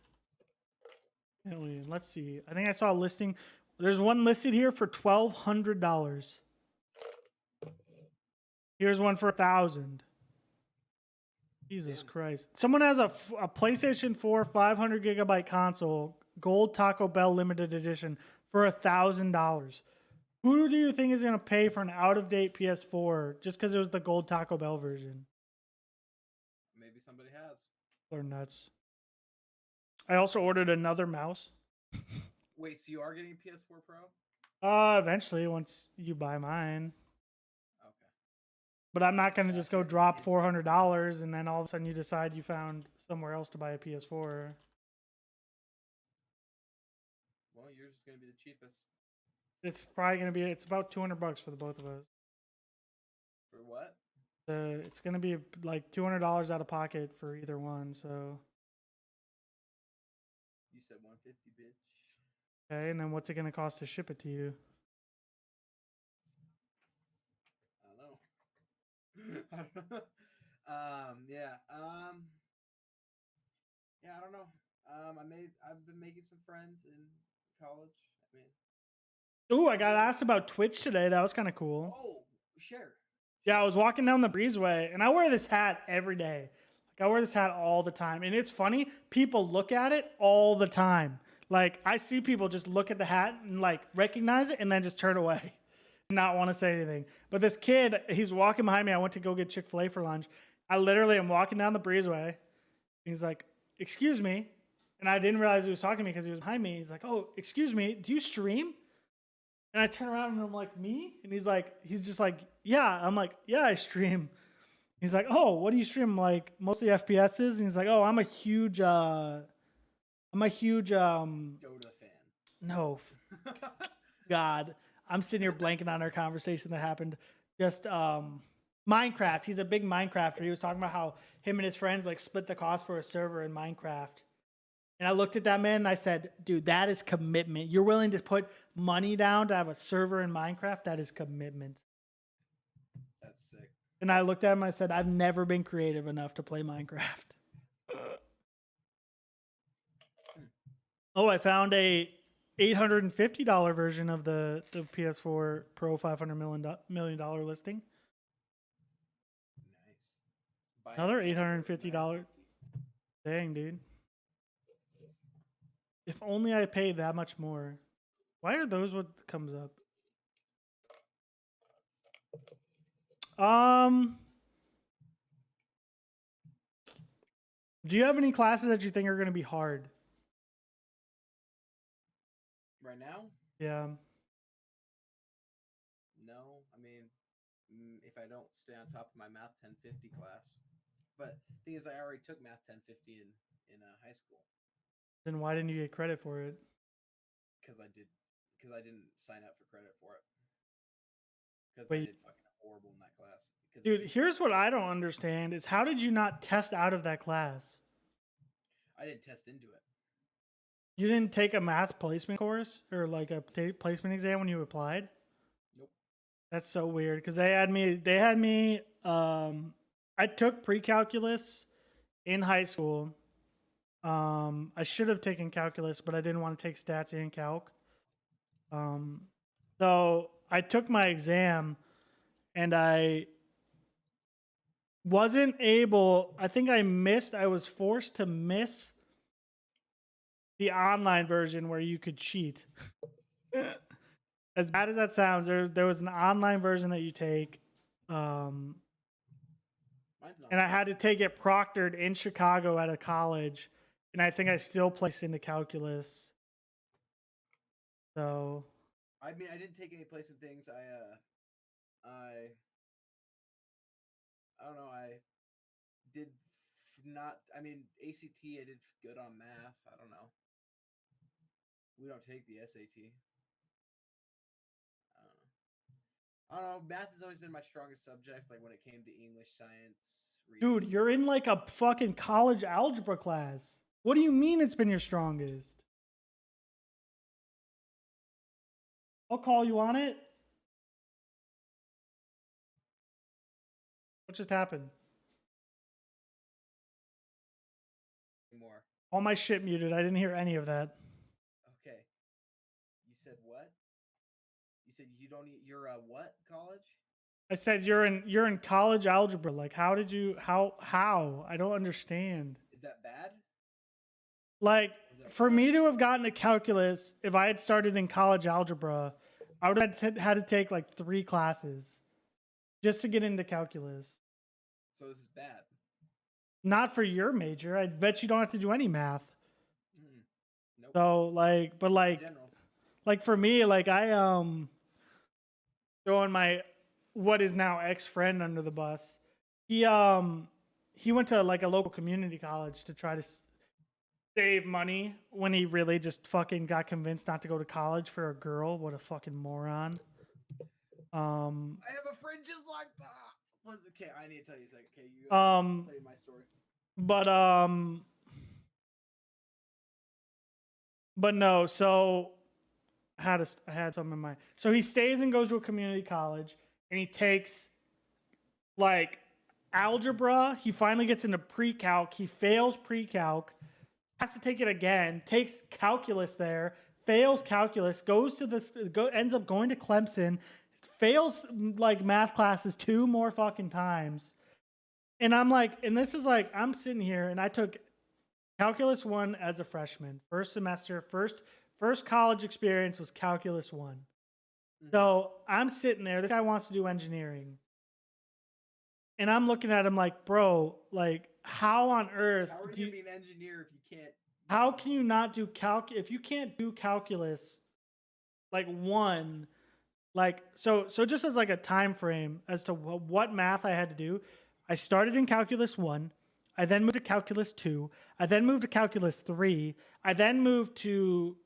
million. Let's see. I think I saw a listing. There's one listed here for $1,200. Here's one for $1,000. Jesus Damn. Christ. Someone has a PlayStation 4 500 gigabyte console, gold Taco Bell limited edition for $1,000. Who do you think is going to pay for an out of date PS4 just because it was the gold Taco Bell version? Maybe somebody has. They're nuts. I also ordered another mouse. Wait, so you are getting a PS4 Pro? Eventually, once you buy mine. Okay. But I'm not going to just go drop $400 and then all of a sudden you decide you found somewhere else to buy a PS4. Well, yours is going to be the cheapest. It's probably going to be, it's about $200 for the both of us. For what? It's going to be like $200 out of pocket for either one, so. You said 150, bitch. Okay, and then what's it going to cost to ship it to you? I don't know. Yeah. Yeah, I don't know. I've been making some friends in college. I mean. Ooh, I got asked about Twitch today. That was kind of cool. Oh, share. Yeah, I was walking down the breezeway, and I wear this hat every day. Like, I wear this hat all the time. And it's funny, people look at it all the time. Like, I see people just look at the hat and, like, recognize it and then just turn away and not want to say anything. But this kid, he's walking behind me. I went to go get Chick-fil-A for lunch. I literally am walking down the breezeway. He's like, excuse me. And I didn't realize he was talking to me because he was behind me. He's like, oh, excuse me, do you stream? And I turn around and I'm like, me? And he's just like, yeah. I'm like, yeah, I stream. He's like, oh, what do you stream? I'm like, mostly FPSs. And he's like, oh, I'm a huge Dota fan. No. God. I'm sitting here blanking on our conversation that happened. Just Minecraft. He's a big Minecrafter. He was talking about how him and his friends like split the cost for a server in Minecraft. And I looked at that man and I said, dude, that is commitment. You're willing to put money down to have a server in Minecraft? That is commitment. And I looked at him. I said, "I've never been creative enough to play Minecraft." Oh, I found a $850 version of the PS4 Pro $500 million listing. Nice. Buy Another it cheap or $850. 950. Dang, dude. If only I paid that much more. Why are those what comes up? Do you have any classes that you think are going to be hard? Right now? Yeah. No. I mean, if I don't stay on top of my Math 1050 class. But the thing is, I already took Math 1050 in high school. Then why didn't you get credit for it? Because I didn't sign up for credit for it. Because I Wait. did fucking horrible in that class. Dude, here's what I don't understand is how did you not test out of that class? I didn't test into it. You didn't take a math placement course or like a placement exam when you applied? Nope. That's so weird because they had me I took pre-calculus in high school. I should have taken calculus, but I didn't want to take stats and calc. So I took my exam and I wasn't able, I think I was forced to miss the online version where you could cheat. As bad as that sounds, there was an online version that you take. And I had to take it proctored in Chicago at a college. And I think I still placed into calculus. So I mean, I didn't take any placement things. I don't know. I did not. I mean, ACT. I did good on math. I don't know. We don't take the SAT. I don't know. Math has always been my strongest subject. Like when it came to English, science, reading. dude, you're in like a fucking college algebra class. What do you mean it's been your strongest? I'll call you on it. What just happened? More. All my shit muted. I didn't hear any of that. Okay. You said what? You said you don't. You're a what college? I said you're in college algebra. Like how did you how? I don't understand. Is that bad? Like for me to have gotten to calculus, if I had started in college algebra, I would have had to take like 3 classes just to get into calculus. So this is bad. Not for your major. I bet you don't have to do any math. Nope. So like, but like for me, like I throwing my what is now ex-friend under the bus. He went to like a local community college to try to save money when he really just fucking got convinced not to go to college for a girl. What a fucking moron. I have a friend just like that. Okay, I need to tell you a second. Okay, you tell you my story. But no, so I had something in mind. So he stays and goes to a community college and he takes like algebra. He finally gets into pre-calc. He fails pre-calc, has to take it again, takes calculus there, fails calculus, ends up going to Clemson, fails like math classes 2 more fucking times. And I'm like, and this is like, I'm sitting here and I took calculus 1 as a freshman, first semester, first college experience was calculus 1. So I'm sitting there, this guy wants to do engineering. And I'm looking at him like, bro, like how on earth how are you be an engineer if you can't? How can you not do if you can't do calculus like 1, like so just as like a time frame as to what math I had to do, I started in calculus 1, I then moved to calculus 2, I then moved to calculus 3, I then moved to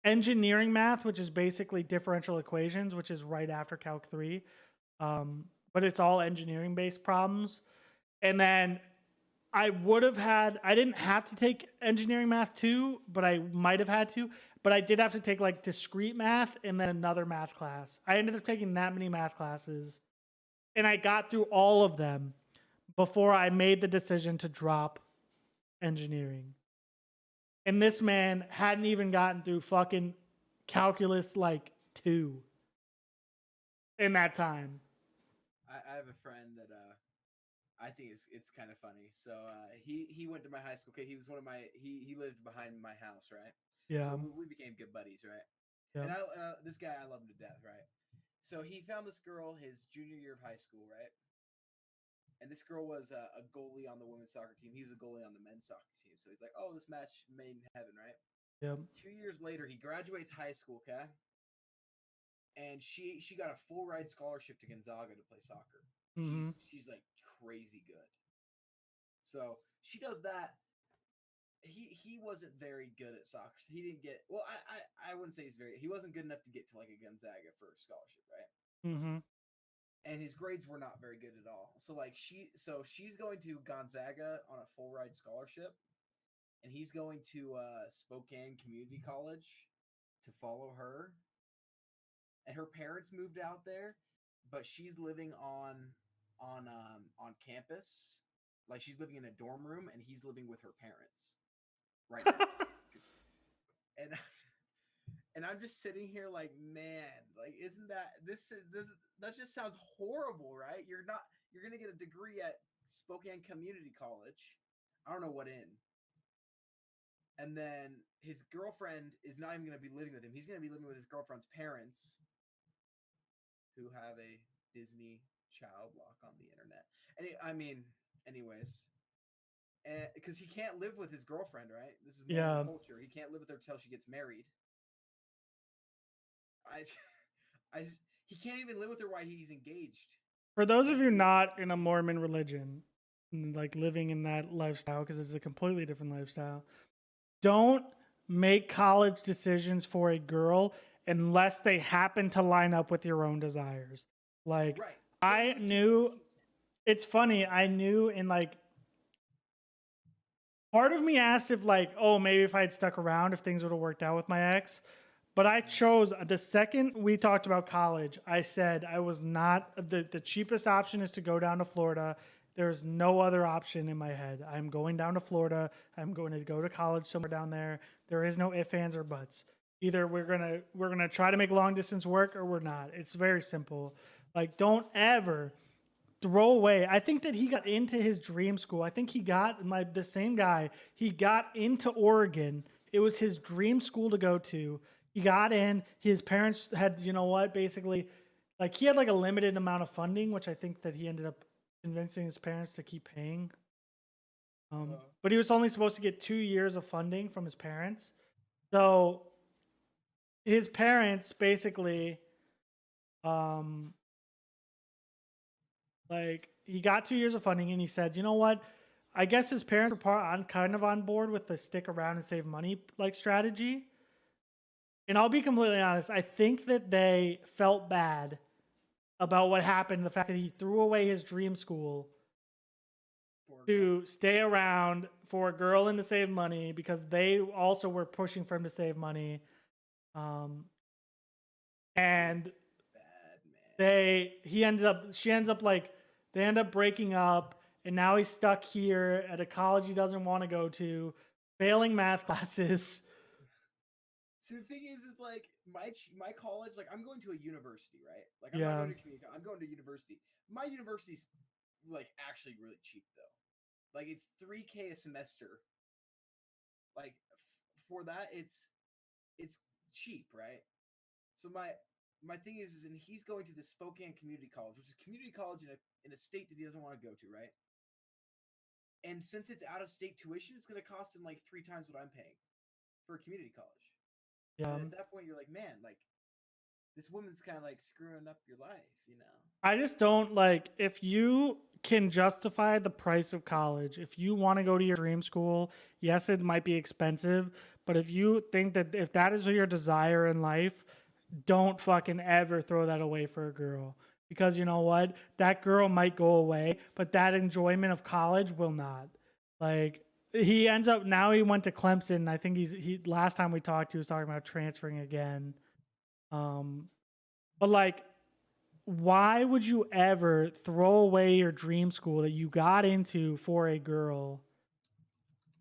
engineering math, which is basically differential equations, which is right after calc 3. But it's all engineering based problems. And then I didn't have to take engineering math 2, but I might have had to. But I did have to take like discrete math and then another math class. I ended up taking that many math classes. And I got through all of them before I made the decision to drop engineering. And this man hadn't even gotten through fucking calculus like 2 in that time. I have a friend that I think it's kind of funny. So he went to my high school. Okay, he was one of my he lived behind my house, right? Yeah. So we became good buddies, right? Yeah. And this guy I love him to death, right? So he found this girl his junior year of high school, right? And this girl was a goalie on the women's soccer team. He was a goalie on the men's soccer team. So he's like, oh, this match made in heaven, right? Yeah. 2 years later, he graduates high school, okay? And she got a full ride scholarship to Gonzaga to play soccer. Mm-hmm. She's like crazy good. So she does that. He wasn't very good at soccer. So he didn't get I wouldn't say he wasn't good enough to get to like a Gonzaga for a scholarship, right? Mm-hmm. And his grades were not very good at all. So like she's going to Gonzaga on a full ride scholarship, and he's going to Spokane Community College to follow her. And her parents moved out there, but she's living on campus. Like she's living in a dorm room, and he's living with her parents right now. and and I'm just sitting here like, man, like isn't this that just sounds horrible, right? You're gonna get a degree at Spokane Community College. I don't know what in. And then his girlfriend is not even gonna be living with him. He's gonna be living with his girlfriend's parents, who have a Disney child lock on the internet. Anyways, because he can't live with his girlfriend, right? This is Mormon culture. He can't live with her till she gets married. He can't even live with her while he's engaged. For those of you not in a Mormon religion, like living in that lifestyle, because it's a completely different lifestyle, don't make college decisions for a girl unless they happen to line up with your own desires. Like, right. I knew, it's funny, I knew in like, part of me asked if like, oh, maybe if I had stuck around, if things would have worked out with my ex. But I chose, the second we talked about college, I said I was not, the cheapest option is to go down to Florida. There's no other option in my head. I'm going down to Florida. I'm going to go to college somewhere down there. There is no ifs, ands, or buts. Either we're gonna try to make long distance work or we're not. It's very simple. Like, don't ever throw away. I think that he got into his dream school. I think he got the same guy. He got into Oregon. It was his dream school to go to. He got in. His parents had, basically, like he had like a limited amount of funding, which I think that he ended up convincing his parents to keep paying. But he was only supposed to get 2 years of funding from his parents. So his parents basically, like he got 2 years of funding, and he said, you know what? I guess his parents were kind of on board with the stick around and save money like strategy. And I'll be completely honest, I think that they felt bad about what happened, the fact that he threw away his dream school to stay around for a girl and to save money, because they also were pushing for him to save money. And they end up breaking up, and now he's stuck here at a college he doesn't want to go to, failing math classes. So the thing is like my college, like I'm going to a university, right? Like I'm not going to community. I'm going to university. My university's like actually really cheap though. Like it's $3,000 a semester. Like for that, it's cheap, right? So my thing is, and he's going to the Spokane Community College, which is a community college in a state that he doesn't want to go to, right? And since it's out of state tuition, it's going to cost him like 3 times what I'm paying for a community college. Yeah. And at that point, you're like, man, like this woman's kind of like screwing up your life, I just don't like, if you can justify the price of college, if you want to go to your dream school, yes, it might be expensive, but if you think that if that is your desire in life, don't fucking ever throw that away for a girl. Because you know what? That girl might go away, but that enjoyment of college will not. Like, he ends up, now he went to Clemson. I think he last time we talked, he was talking about transferring again. But like, why would you ever throw away your dream school that you got into for a girl?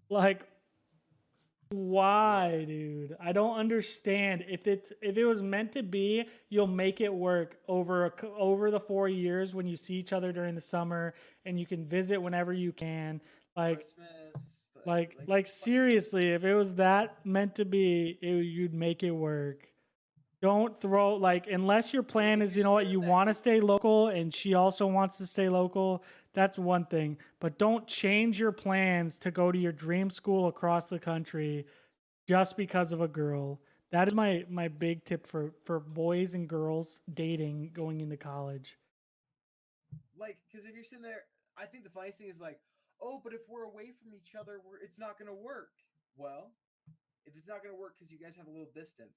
Like, why, dude? I don't understand. If it was meant to be, you'll make it work over the 4 years when you see each other during the summer and you can visit whenever you can. Like Christmas, like seriously, if it was that meant to be, you'd make it work. Don't throw like unless your plan is, you know what, you want to stay local and she also wants to stay local, that's one thing. But don't change your plans to go to your dream school across the country just because of a girl. That is my big tip for boys and girls dating going into college. like, because if you're sitting there, I think the funniest thing is like, oh, but if we're away from each other, it's not gonna work. Well, if it's not gonna work because you guys have a little distance,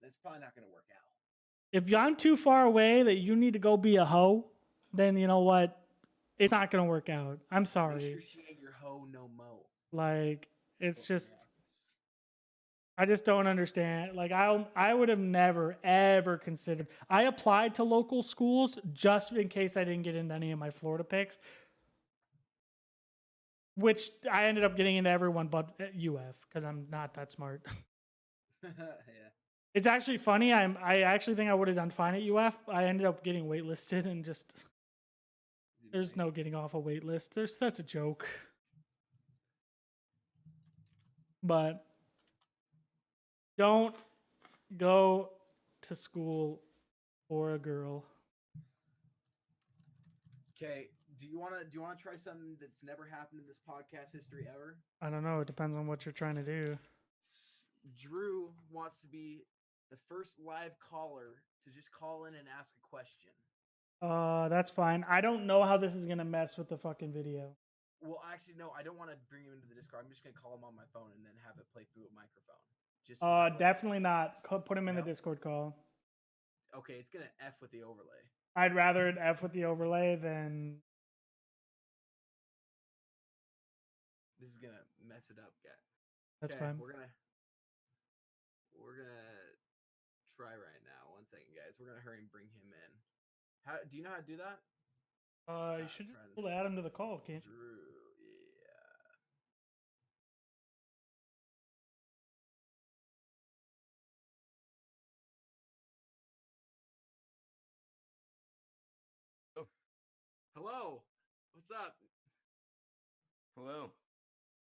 then it's probably not gonna work out. If I'm too far away that you need to go be a hoe, then you know what? It's not gonna work out. I'm sorry. Make sure she ain't your hoe no mo. Like it's Oh, just yeah. I just don't understand. Like I would have never ever considered. I applied to local schools just in case I didn't get into any of my Florida picks, which I ended up getting into everyone but UF because I'm not that smart. Yeah. It's actually funny. I actually think I would have done fine at UF. I ended up getting waitlisted and just there's no getting off a wait list. That's a joke. But don't go to school for a girl. Okay. Do you wanna try something that's never happened in this podcast history ever? I don't know. It depends on what you're trying to do. Drew wants to be the first live caller to just call in and ask a question. That's fine. I don't know how this is gonna mess with the fucking video. Well, actually, no. I don't want to bring him into the Discord. I'm just gonna call him on my phone and then have it play through a microphone. Just so Definitely not. Put him in the No? Discord call. Okay, it's gonna F with the overlay. I'd rather it F with the overlay than. This is gonna mess it up, guy. That's fine. We're gonna try right now. 1 second, guys. We're gonna hurry and bring him in. How do you know how to do that? You should be able to add him to the call, can't you? Drew, yeah. Oh, hello. What's up? Hello.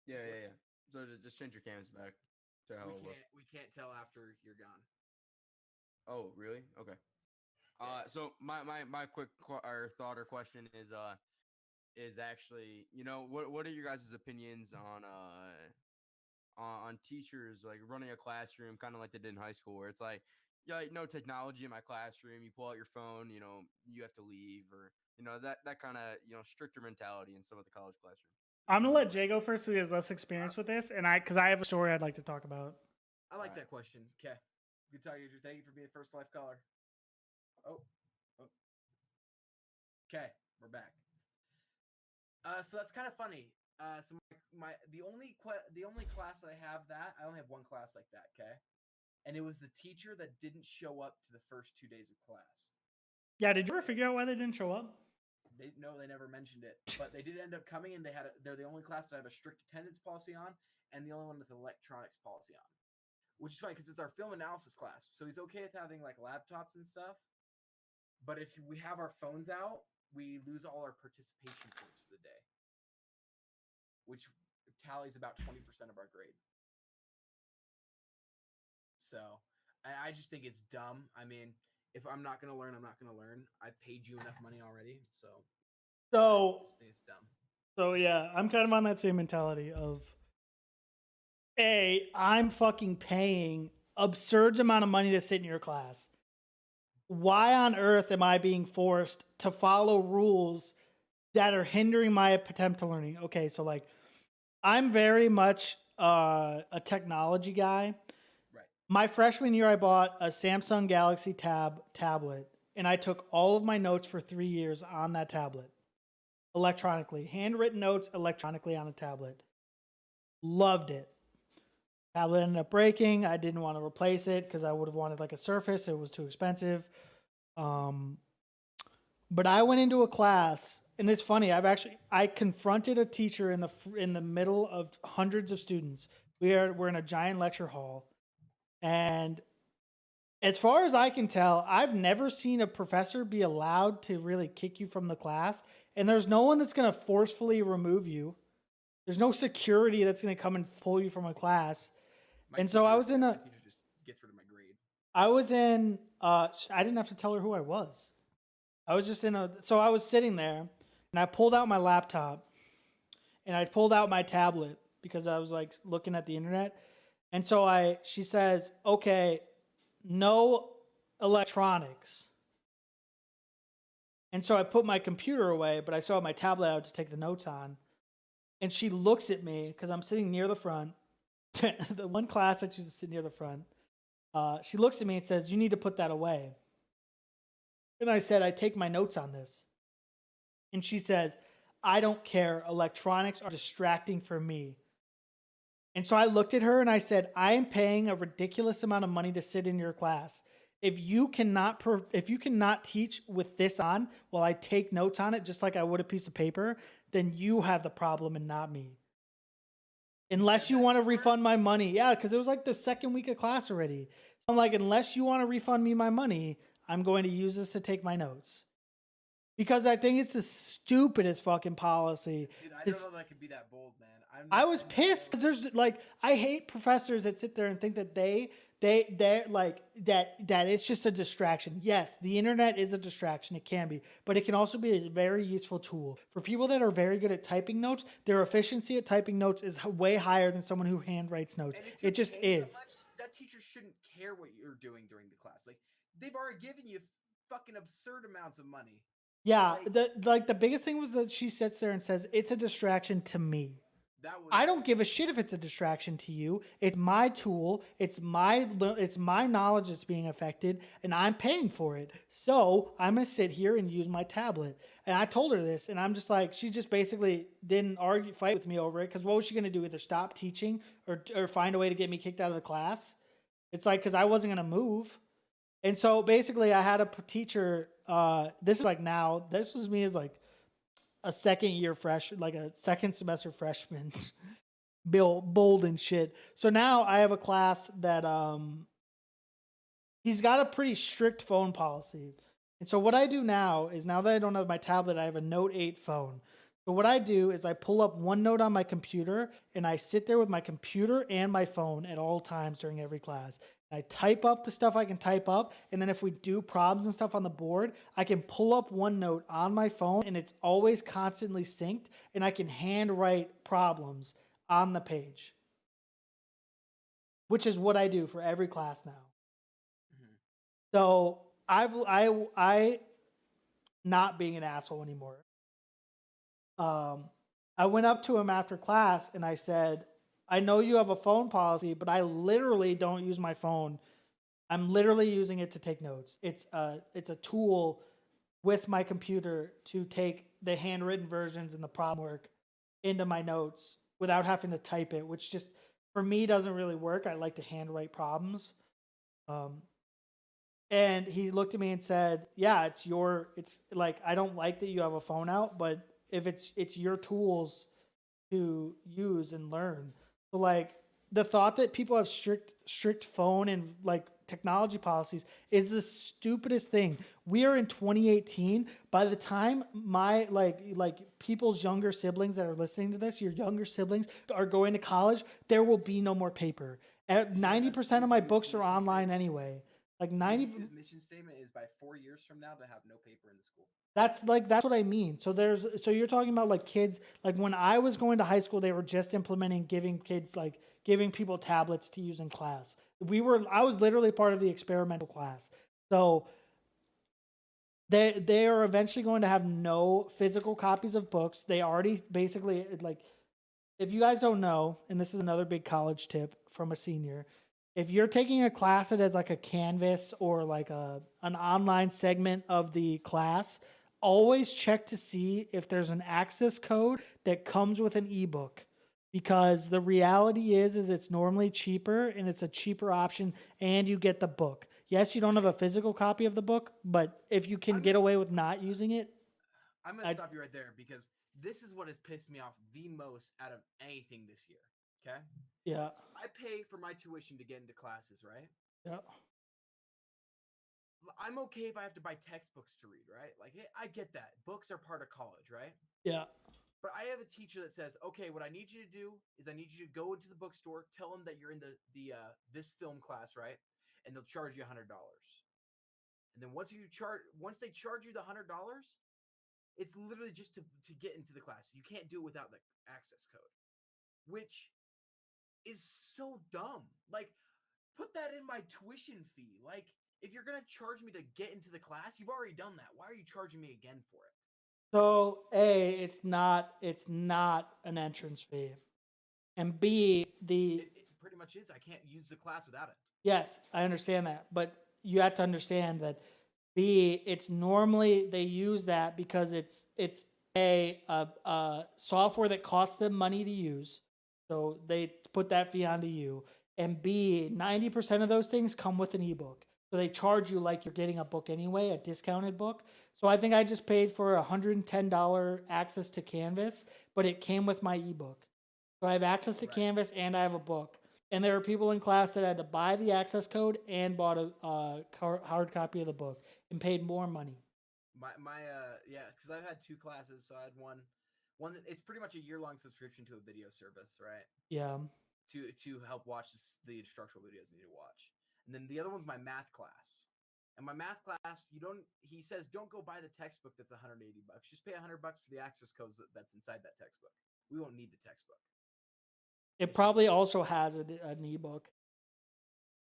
Yeah. So just change your canvas back to how it was. We can't tell after you're gone. Oh, really? Okay. So my quick thought or question is actually, what are your guys' opinions on teachers like running a classroom kind of like they did in high school, where it's like, yeah, like, no technology in my classroom. You pull out your phone, you have to leave, or that kind of stricter mentality in some of the college classroom. I'm gonna let Jay go first so he has less experience with this, and because I have a story I'd like to talk about. I like that question. Okay. Good talking to you. Thank you for being the first live caller. Oh. Okay, we're back. So that's kind of funny. So the only class that I only have one class like that. Okay, and it was the teacher that didn't show up to the first 2 days of class. Yeah, did you ever figure out why they didn't show up? They never mentioned it, but they did end up coming, and they're the only class that I have a strict attendance policy on, and the only one with an electronics policy on, which is fine because it's our film analysis class. So he's okay with having like laptops and stuff, but if we have our phones out, we lose all our participation points for the day, which tallies about 20% of our grade. So I just think it's dumb. I mean, if I'm not going to learn, I'm not going to learn. I paid you enough money already. So I just think it's dumb. So yeah, I'm kind of on that same mentality of, I'm fucking paying absurd amount of money to sit in your class. Why on earth am I being forced to follow rules that are hindering my attempt to learning? Okay, so like, I'm very much a technology guy. Right. My freshman year, I bought a Samsung Galaxy tablet, and I took all of my notes for 3 years on that tablet, electronically, handwritten notes electronically on a tablet. Loved it. Tablet ended up breaking. I didn't want to replace it because I would have wanted like a Surface. It was too expensive. But I went into a class, and it's funny. I confronted a teacher in the middle of hundreds of students. We're in a giant lecture hall, and as far as I can tell, I've never seen a professor be allowed to really kick you from the class, and there's no one that's going to forcefully remove you. There's no security that's going to come and pull you from a class. My And so I was in my a, teacher just gets rid of my grade. I was in, I didn't have to tell her who I was. I was just so I was sitting there and I pulled out my laptop and I pulled out my tablet because I was like looking at the internet. And so she says, okay, no electronics. And so I put my computer away, but I still have my tablet out to take the notes on. And she looks at me because I'm sitting near the front. The one class I choose to sit near the front. She looks at me and says, "You need to put that away." And I said, "I take my notes on this." And she says, "I don't care. Electronics are distracting for me." And so I looked at her and I said, "I am paying a ridiculous amount of money to sit in your class. If you cannot teach with this on while I take notes on it, just like I would a piece of paper, then you have the problem and not me. Unless you want to refund my money." Yeah, because it was like the second week of class already. So I'm like, unless you want to refund me my money, I'm going to use this to take my notes. Because I think it's the stupidest fucking policy. Dude, I don't know that I could be that bold, man. I was pissed because there's like, I hate professors that sit there and think that they're like that it's just a distraction. Yes, the internet is a distraction. It can be, but it can also be a very useful tool for people that are very good at typing notes. Their efficiency at typing notes is way higher than someone who handwrites notes. It just is. That teacher shouldn't care what you're doing during the class. Like, they've already given you fucking absurd amounts of money. Yeah, the biggest thing was that she sits there and says it's a distraction to me. I don't give a shit if it's a distraction to you. It's my tool. It's my knowledge that's being affected, and I'm paying for it. So I'm gonna sit here and use my tablet. And I told her this, and I'm just like, she just basically didn't fight with me over it, because what was she gonna do? Either stop teaching or find a way to get me kicked out of the class? It's like, because I wasn't gonna move. And so basically, I had a teacher. This is like now. This was me as like a second semester freshman. Bill bold and shit. So now I have a class that he's got a pretty strict phone policy. And so what I do now is, now that I don't have my tablet, I have a Note 8 phone. So what I do is I pull up OneNote on my computer and I sit there with my computer and my phone at all times during every class. I type up the stuff I can type up, and then if we do problems and stuff on the board, I can pull up OneNote on my phone, and it's always constantly synced, and I can handwrite problems on the page, which is what I do for every class now. Mm-hmm. So I not being an asshole anymore. I went up to him after class and I said, "I know you have a phone policy, but I literally don't use my phone. I'm literally using it to take notes. It's a tool with my computer to take the handwritten versions and the problem work into my notes without having to type it, which just for me doesn't really work. I like to handwrite problems." And he looked at me and said, "Yeah, it's like, I don't like that you have a phone out, but if it's your tools to use and learn." So like, the thought that people have strict phone and like technology policies is the stupidest thing. We are in 2018. By the time my like people's younger siblings that are listening to this, your younger siblings are going to college, there will be no more paper. 90% of my books are online anyway. Like 90. His mission statement is by 4 years from now to have no paper in the school. That's what I mean. So you're talking about like kids, like when I was going to high school, they were just implementing giving people tablets to use in class. I was literally part of the experimental class. So they are eventually going to have no physical copies of books. They already basically, like, if you guys don't know, and this is another big college tip from a senior, if you're taking a class that has like a Canvas or like an online segment of the class, always check to see if there's an access code that comes with an ebook, because the reality is it's normally cheaper and it's a cheaper option, and you get the book. yes, you don't have a physical copy of the book, but if you can get away with not using it, I'm gonna stop you right there because this is what has pissed me off the most out of anything this year. Okay. yeah, I pay for my tuition to get into classes, right? yeah, I'm okay if I have to buy textbooks to read, right? Like, I get that. Books are part of college, right? yeah. But I have a teacher that says, okay, what I need you to do is I need you to go into the bookstore, tell them that you're in the this film class, right? And they'll charge you $100. And then once they charge you the $100, it's literally just to get into the class. You can't do it without the access code, which is so dumb. Like, put that in my tuition fee. Like, if you're gonna charge me to get into the class, you've already done that. Why are you charging me again for it? So A, it's not an entrance fee, and B, It pretty much is. I can't use the class without it. yes, I understand that, but you have to understand that B, it's normally they use that because it's a software that costs them money to use, so they put that fee onto you. And B, 90% of those things come with an ebook, so they charge you like you're getting a book anyway, a discounted book. So I think I just paid for $110 access to Canvas, but it came with my ebook. So I have access to Right. Canvas and I have a book. And there were people in class that had to buy the access code and bought a hard copy of the book and paid more money. Yeah, because I've had two classes, so I had one that it's pretty much a year-long subscription to a video service, right? Yeah. To help watch the instructional videos I need to watch. And then the other one's my math class. And my math class, he says don't go buy the textbook that's $180. Just pay $100 for the access codes that's inside that textbook. We won't need the textbook. It probably also has an ebook.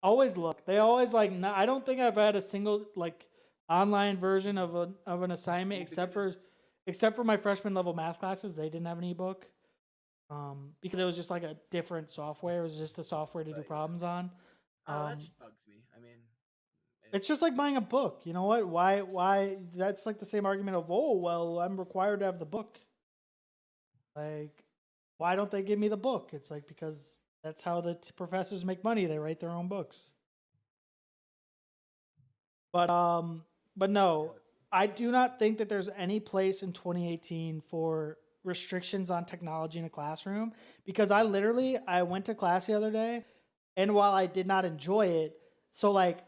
Always look. They always like. I don't think I've had a single like online version of an assignment Well, except for my freshman level math classes. They didn't have an ebook. Because it was just like a different software. It was just a software to do problems on. That just bugs me. I mean, it's just like buying a book. You know what? Why? That's like the same argument of, oh, well, I'm required to have the book. Like, why don't they give me the book? It's like, because that's how the professors make money. They write their own books. But no, I do not think that there's any place in 2018 for restrictions on technology in a classroom, because I went to class the other day, and while I did not enjoy it, so like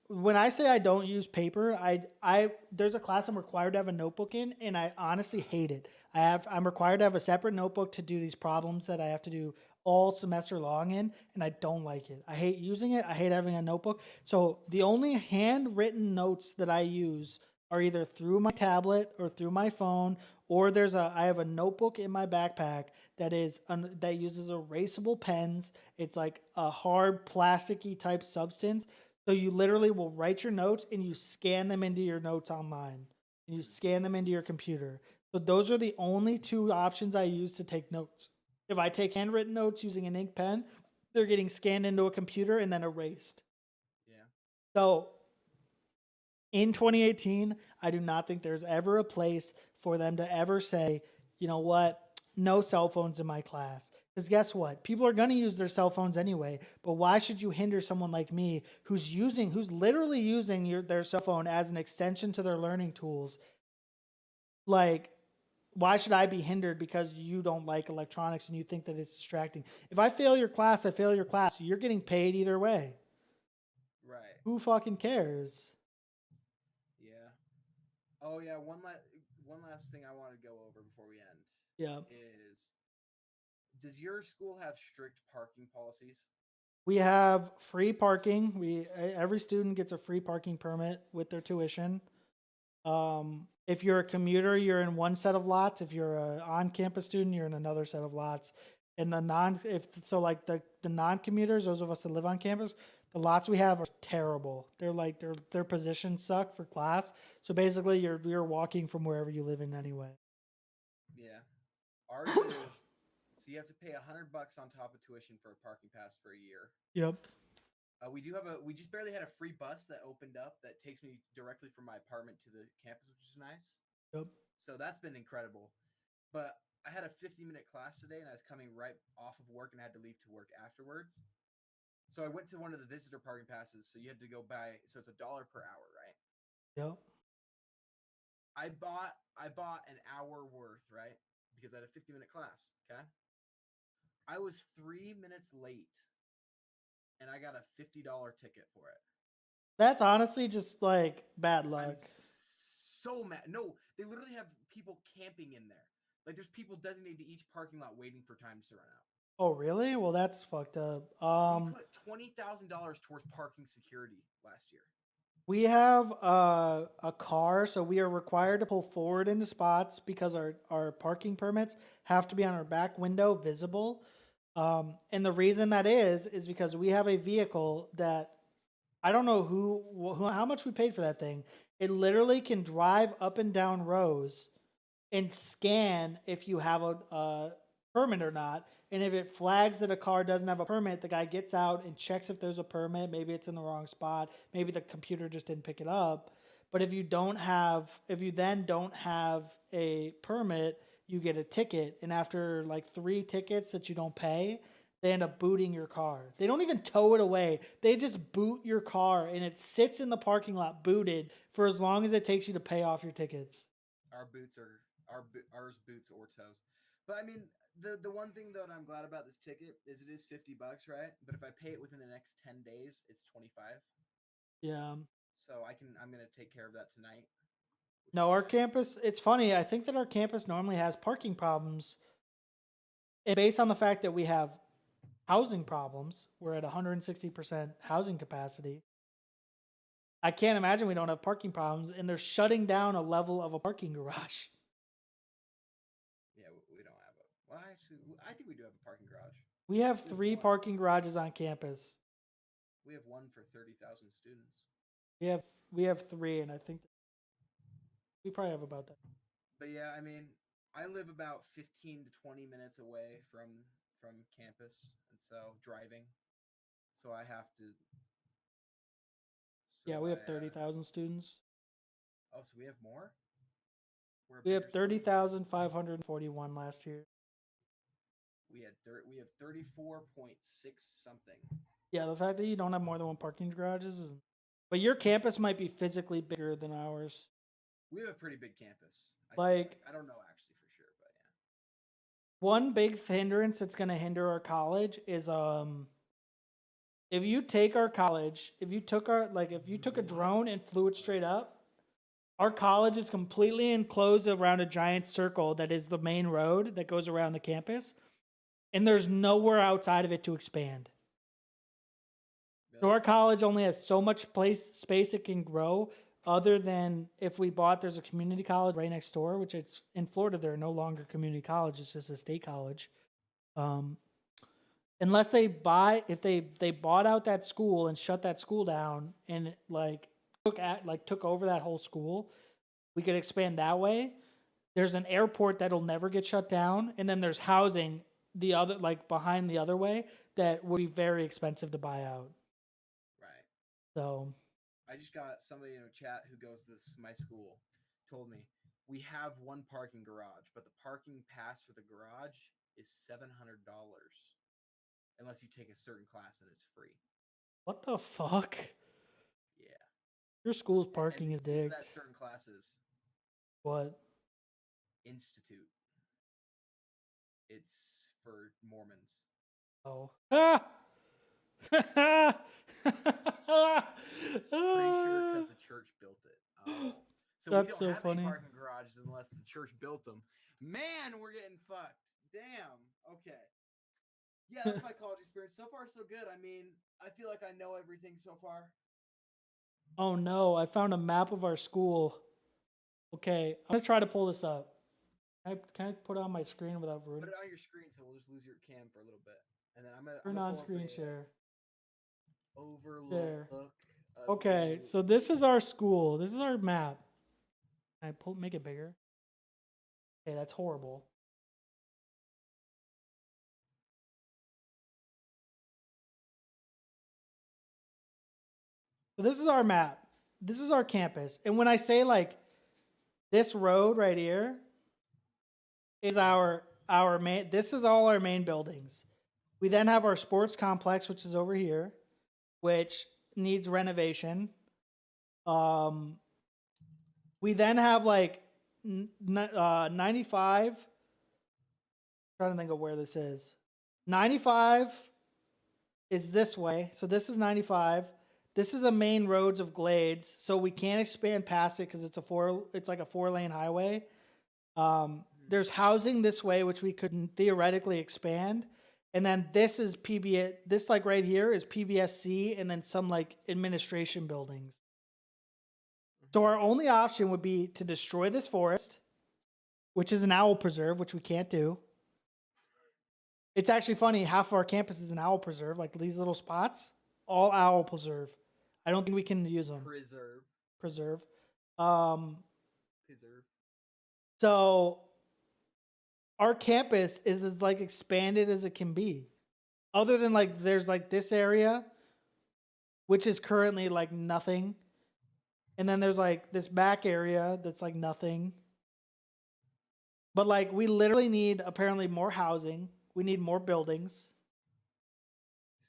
when I say I don't use paper, I there's a class I'm required to have a notebook in, and I honestly hate it. I'm required to have a separate notebook to do these problems that I have to do all semester long in, and I don't like it. I hate using it. I hate having a notebook. So the only handwritten notes that I use are either through my tablet or through my phone, or I have a notebook in my backpack that uses erasable pens. It's like a hard plasticky type substance. So you literally will write your notes and you scan them into your notes online. And you scan them into your computer. So those are the only two options I use to take notes. If I take handwritten notes using an ink pen, they're getting scanned into a computer and then erased. Yeah. So in 2018, I do not think there's ever a place for them to ever say, you know what, no cell phones in my class. Because guess what? People are going to use their cell phones anyway. But why should you hinder someone like me who's literally using their cell phone as an extension to their learning tools? Like, why should I be hindered because you don't like electronics and you think that it's distracting? If I fail your class, I fail your class. You're getting paid either way. Right. Who fucking cares? Yeah. Oh yeah. One last thing I want to go over before we end. Yeah. Does your school have strict parking policies? We have free parking. Every student gets a free parking permit with their tuition. If you're a commuter, you're in one set of lots. If you're an on-campus student, you're in another set of lots. And the non-commuters, those of us that live on campus, the lots we have are terrible. They're like their positions suck for class. So basically, you're walking from wherever you live in anyway. Yeah, ours is. So you have to pay $100 on top of tuition for a parking pass for a year. Yep. We just barely had a free bus that opened up that takes me directly from my apartment to the campus, which is nice. Yep. So that's been incredible. But I had a 50-minute class today, and I was coming right off of work, and I had to leave to work afterwards. So I went to one of the visitor parking passes. So you had to go buy. So it's $1 per hour, right? Yep. I bought an hour worth, right? Because I had a 50-minute class. Okay. I was 3 minutes late, and I got a $50 ticket for it. That's honestly just like bad luck. I'm so mad. No, they literally have people camping in there. Like there's people designated to each parking lot waiting for times to run out. Oh, really? Well, that's fucked up. We put $20,000 towards parking security last year. We have a car, so we are required to pull forward into spots because our parking permits have to be on our back window visible. And the reason that is because we have a vehicle that I don't know how much we paid for that thing. It literally can drive up and down rows and scan if you have a permit or not. And if it flags that a car doesn't have a permit, the guy gets out and checks if there's a permit. Maybe it's in the wrong spot. Maybe the computer just didn't pick it up. But if you then don't have a permit, you get a ticket. And after like 3 tickets that you don't pay, they end up booting your car. They don't even tow it away. They just boot your car and it sits in the parking lot booted for as long as it takes you to pay off your tickets. Ours boots or toes. But I mean, the one thing that I'm glad about this ticket is it is $50, right? But if I pay it within the next 10 days, it's 25. Yeah. So I'm gonna take care of that tonight. No, our campus, it's funny. I think that our campus normally has parking problems. And based on the fact that we have housing problems, we're at 160% housing capacity. I can't imagine we don't have parking problems, and they're shutting down a level of a parking garage. Yeah, we don't have a. Well, actually, I think we do have a parking garage. We have 3 parking garages on campus. We have one for 30,000 students. We have 3, and I think we probably have about that. But yeah, I mean, I live about 15 to 20 minutes away from campus, and so driving. So I have to. Yeah, we have 30,000 students. Oh, so we have more? We have 30,541 last year. We have 34.6 something. Yeah, the fact that you don't have more than 1 parking garage is. But your campus might be physically bigger than ours. We have a pretty big campus. I don't know actually for sure, but yeah. One big hindrance that's going to hinder our college is if you take our college, if you took a drone and flew it straight up, our college is completely enclosed around a giant circle that is the main road that goes around the campus, and there's nowhere outside of it to expand. Really? So our college only has so much space it can grow, other than if we bought, there's a community college right next door, which it's in Florida, they're no longer community college, it's just a state college. Unless they if they bought out that school and shut that school down and took over that whole school, we could expand that way. There's an airport that'll never get shut down, and then there's housing behind the other way that would be very expensive to buy out. Right. So I just got somebody in a chat who goes to my school told me we have 1 parking garage, but the parking pass for the garage is $700. Unless you take a certain class and it's free. What the fuck? Yeah. Your school's parking is digged. That certain classes. What? Institute. It's for Mormons. Oh. Pretty sure because the church built it. So That's we don't so have funny. any parking garages unless the church built them. Man, we're getting fucked. Damn. Okay. Yeah, that's my college experience. So far, so good. I mean, I feel like I know everything so far. Oh no, I found a map of our school. Okay, I'm gonna try to pull this up. Can I put it on my screen without ruining? Put it on your screen so we'll just lose your cam for a little bit. And then I'm gonna turn on screen share. Overlook. Okay, so this is our school. This is our map. Can I make it bigger? Okay, that's horrible. So this is our map. This is our campus. And when I say this road right here is our main, this is all our main buildings. We then have our sports complex, which is over here, which needs renovation. We then have like 95. Trying to think of where this is. 95 is this way. So this is 95. This is a main roads of Glades, so we can't expand past it because it's like a 4-lane highway. There's housing this way, which we could theoretically expand. And then this is PBS, this like right here is PBSC, and then some like administration buildings. So our only option would be to destroy this forest, which is an owl preserve, which we can't do. It's actually funny, half of our campus is an owl preserve, like these little spots, all owl preserve. I don't think we can use them. Preserve. So our campus is as like expanded as it can be. Other than like there's like this area, which is currently like nothing. And then there's like this back area that's like nothing. But like we literally need apparently more housing. We need more buildings.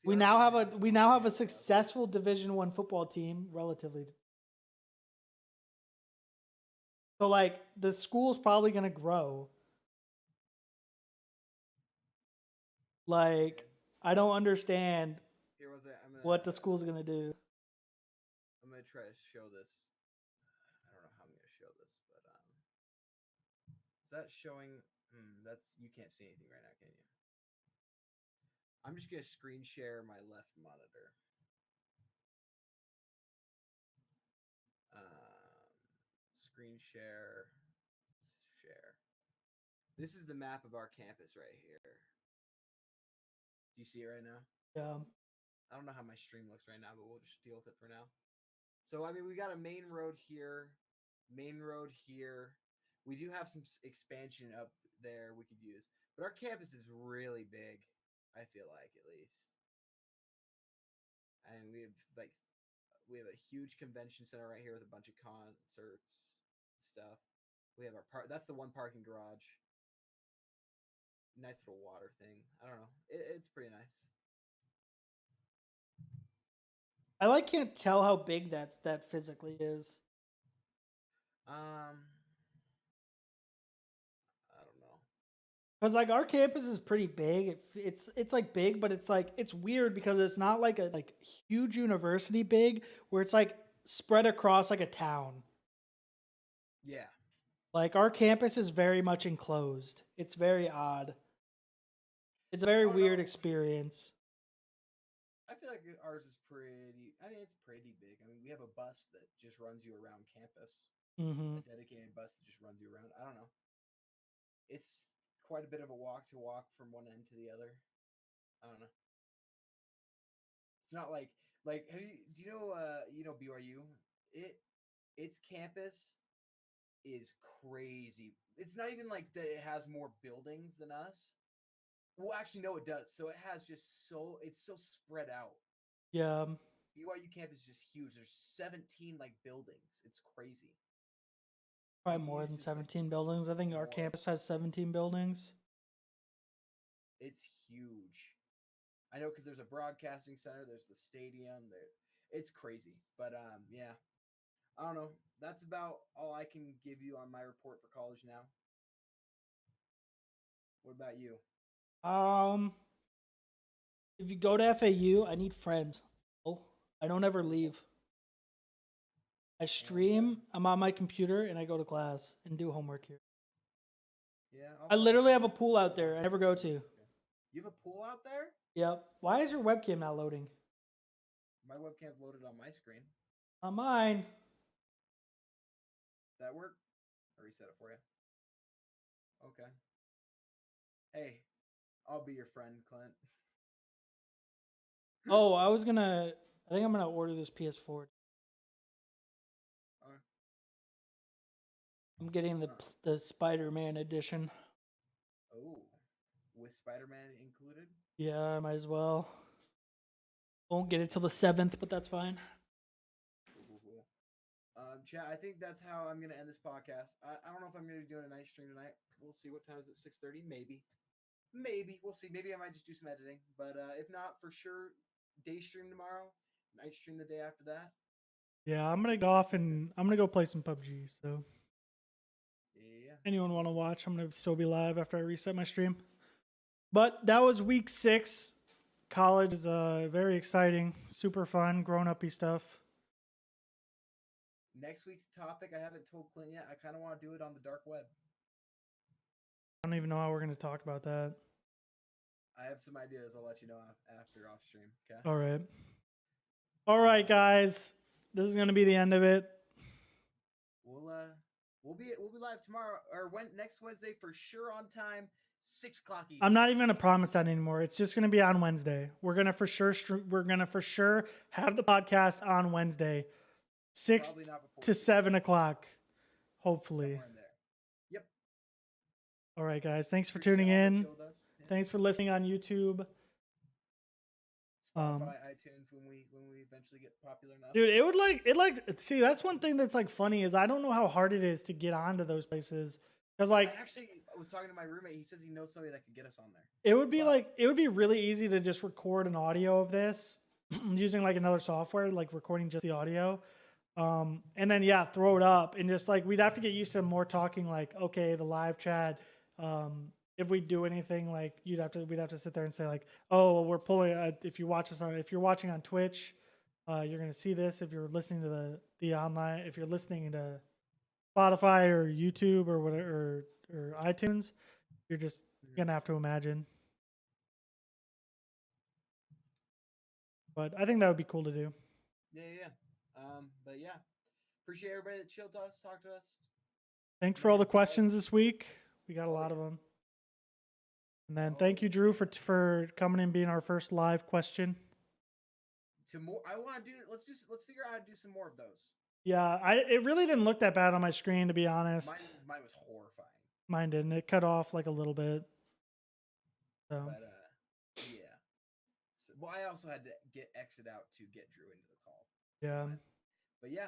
We now have a successful Division I football team, relatively. So like the school's probably gonna grow. Like I don't understand what the school's gonna do. I'm gonna try to show this. I don't know how I'm gonna show this, but is that showing? That's you can't see anything right now, can you? I'm just gonna screen share my left monitor. Screen share. This is the map of our campus right here. Do you see it right now? Yeah. I don't know how my stream looks right now, but we'll just deal with it for now. So, I mean, we got a main road here. We do have some expansion up there we could use. But our campus is really big, I feel like, at least. And we have a huge convention center right here with a bunch of concerts stuff. We have our that's the one parking garage. Nice little water thing. I don't know. It's pretty nice. I can't tell how big that physically is. I don't know. Cause like our campus is pretty big. It's like big, but it's like it's weird because it's not like a like huge university big where it's like spread across like a town. Yeah. Like our campus is very much enclosed. It's very odd. It's a very weird experience. I feel like ours is pretty. I mean, it's pretty big. I mean, we have a bus that just runs you around campus. Mm-hmm. A dedicated bus that just runs you around. I don't know. It's quite a bit of a walk from one end to the other. I don't know. It's not like do you know BYU? Its campus is crazy. It's not even like that it has more buildings than us. Well, actually, no, it does. So it has it's so spread out. Yeah. BYU campus is just huge. There's 17 like buildings. It's crazy. Probably more than 17 buildings. I think our campus has 17 buildings. It's huge. I know because there's a broadcasting center. There's the stadium. It's crazy. But yeah. I don't know. That's about all I can give you on my report for college now. What about you? If you go to FAU, I need friends. I don't ever leave. I stream, I'm on my computer, and I go to class and do homework here. Yeah. I literally have a pool out there I never go to. You have a pool out there? Yep. Why is your webcam not loading? My webcam's loaded on my screen. On mine. That work? I'll reset it for you. Okay. Hey, I'll be your friend, Clint. Oh, I think I'm gonna order this PS4. I'm getting the Spider-Man edition. Oh, with Spider-Man included? Yeah, I might as well. Won't get it till the 7th, but that's fine. Cool. Chat, I think that's how I'm gonna end this podcast. I don't know if I'm gonna be doing a night stream tonight. We'll see. What time is it? 6:30? Maybe. Maybe we'll see. Maybe I might just do some editing, but if not, for sure, day stream tomorrow, night stream the day after that. Yeah, I'm gonna go off and I'm gonna go play some PUBG. So Yeah. anyone want to watch? I'm gonna still be live after I reset my stream. But that was week 6. College is very exciting, super fun, grown-uppy stuff. Next week's topic, I haven't told Clint yet. I kind of want to do it on the dark web. I don't even know how we're gonna talk about that. I have some ideas. I'll let you know after off stream. Okay. All right. All right, guys. This is gonna be the end of it. We'll be live tomorrow or next Wednesday for sure on time, 6 o'clock Eastern. I'm not even gonna promise that anymore. It's just gonna be on Wednesday. We're gonna for sure have the podcast on Wednesday, 6 to 7 o'clock, hopefully. Somewhere in there. Yep. All right, guys. Thanks for Appreciate tuning all that in. Chill does. Yeah. Thanks for listening on YouTube. Spotify, iTunes when we eventually get popular enough. Dude, it see, that's one thing that's like funny is I don't know how hard it is to get onto those places. Because like I was talking to my roommate. He says he knows somebody that could get us on there. it would be really easy to just record an audio of this using like another software, like recording just the audio. And then throw it up and just like we'd have to get used to more talking like, okay, the live chat. If we do anything like we'd have to sit there and say like, oh, well, we're pulling if you're watching on Twitch, you're gonna see this. If you're listening to the online, if you're listening to Spotify or YouTube or whatever or iTunes, you're just gonna have to imagine. But I think that would be cool to do. Yeah. But yeah, appreciate everybody that chilled to us, talked to us. Thanks for all the questions this week. We got a lot of them. And then thank you, Drew, for coming and being our first live question. I want to do. Let's figure out how to do some more of those. Yeah, it really didn't look that bad on my screen, to be honest. Mine was horrifying. Mine didn't. It cut off like a little bit. So. But yeah. So, well, I also had to exit out to get Drew into the call. Yeah. But yeah,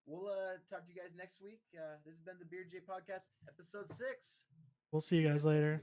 we'll talk to you guys next week. This has been the BeardedJay podcast, episode 6. We'll see you guys later.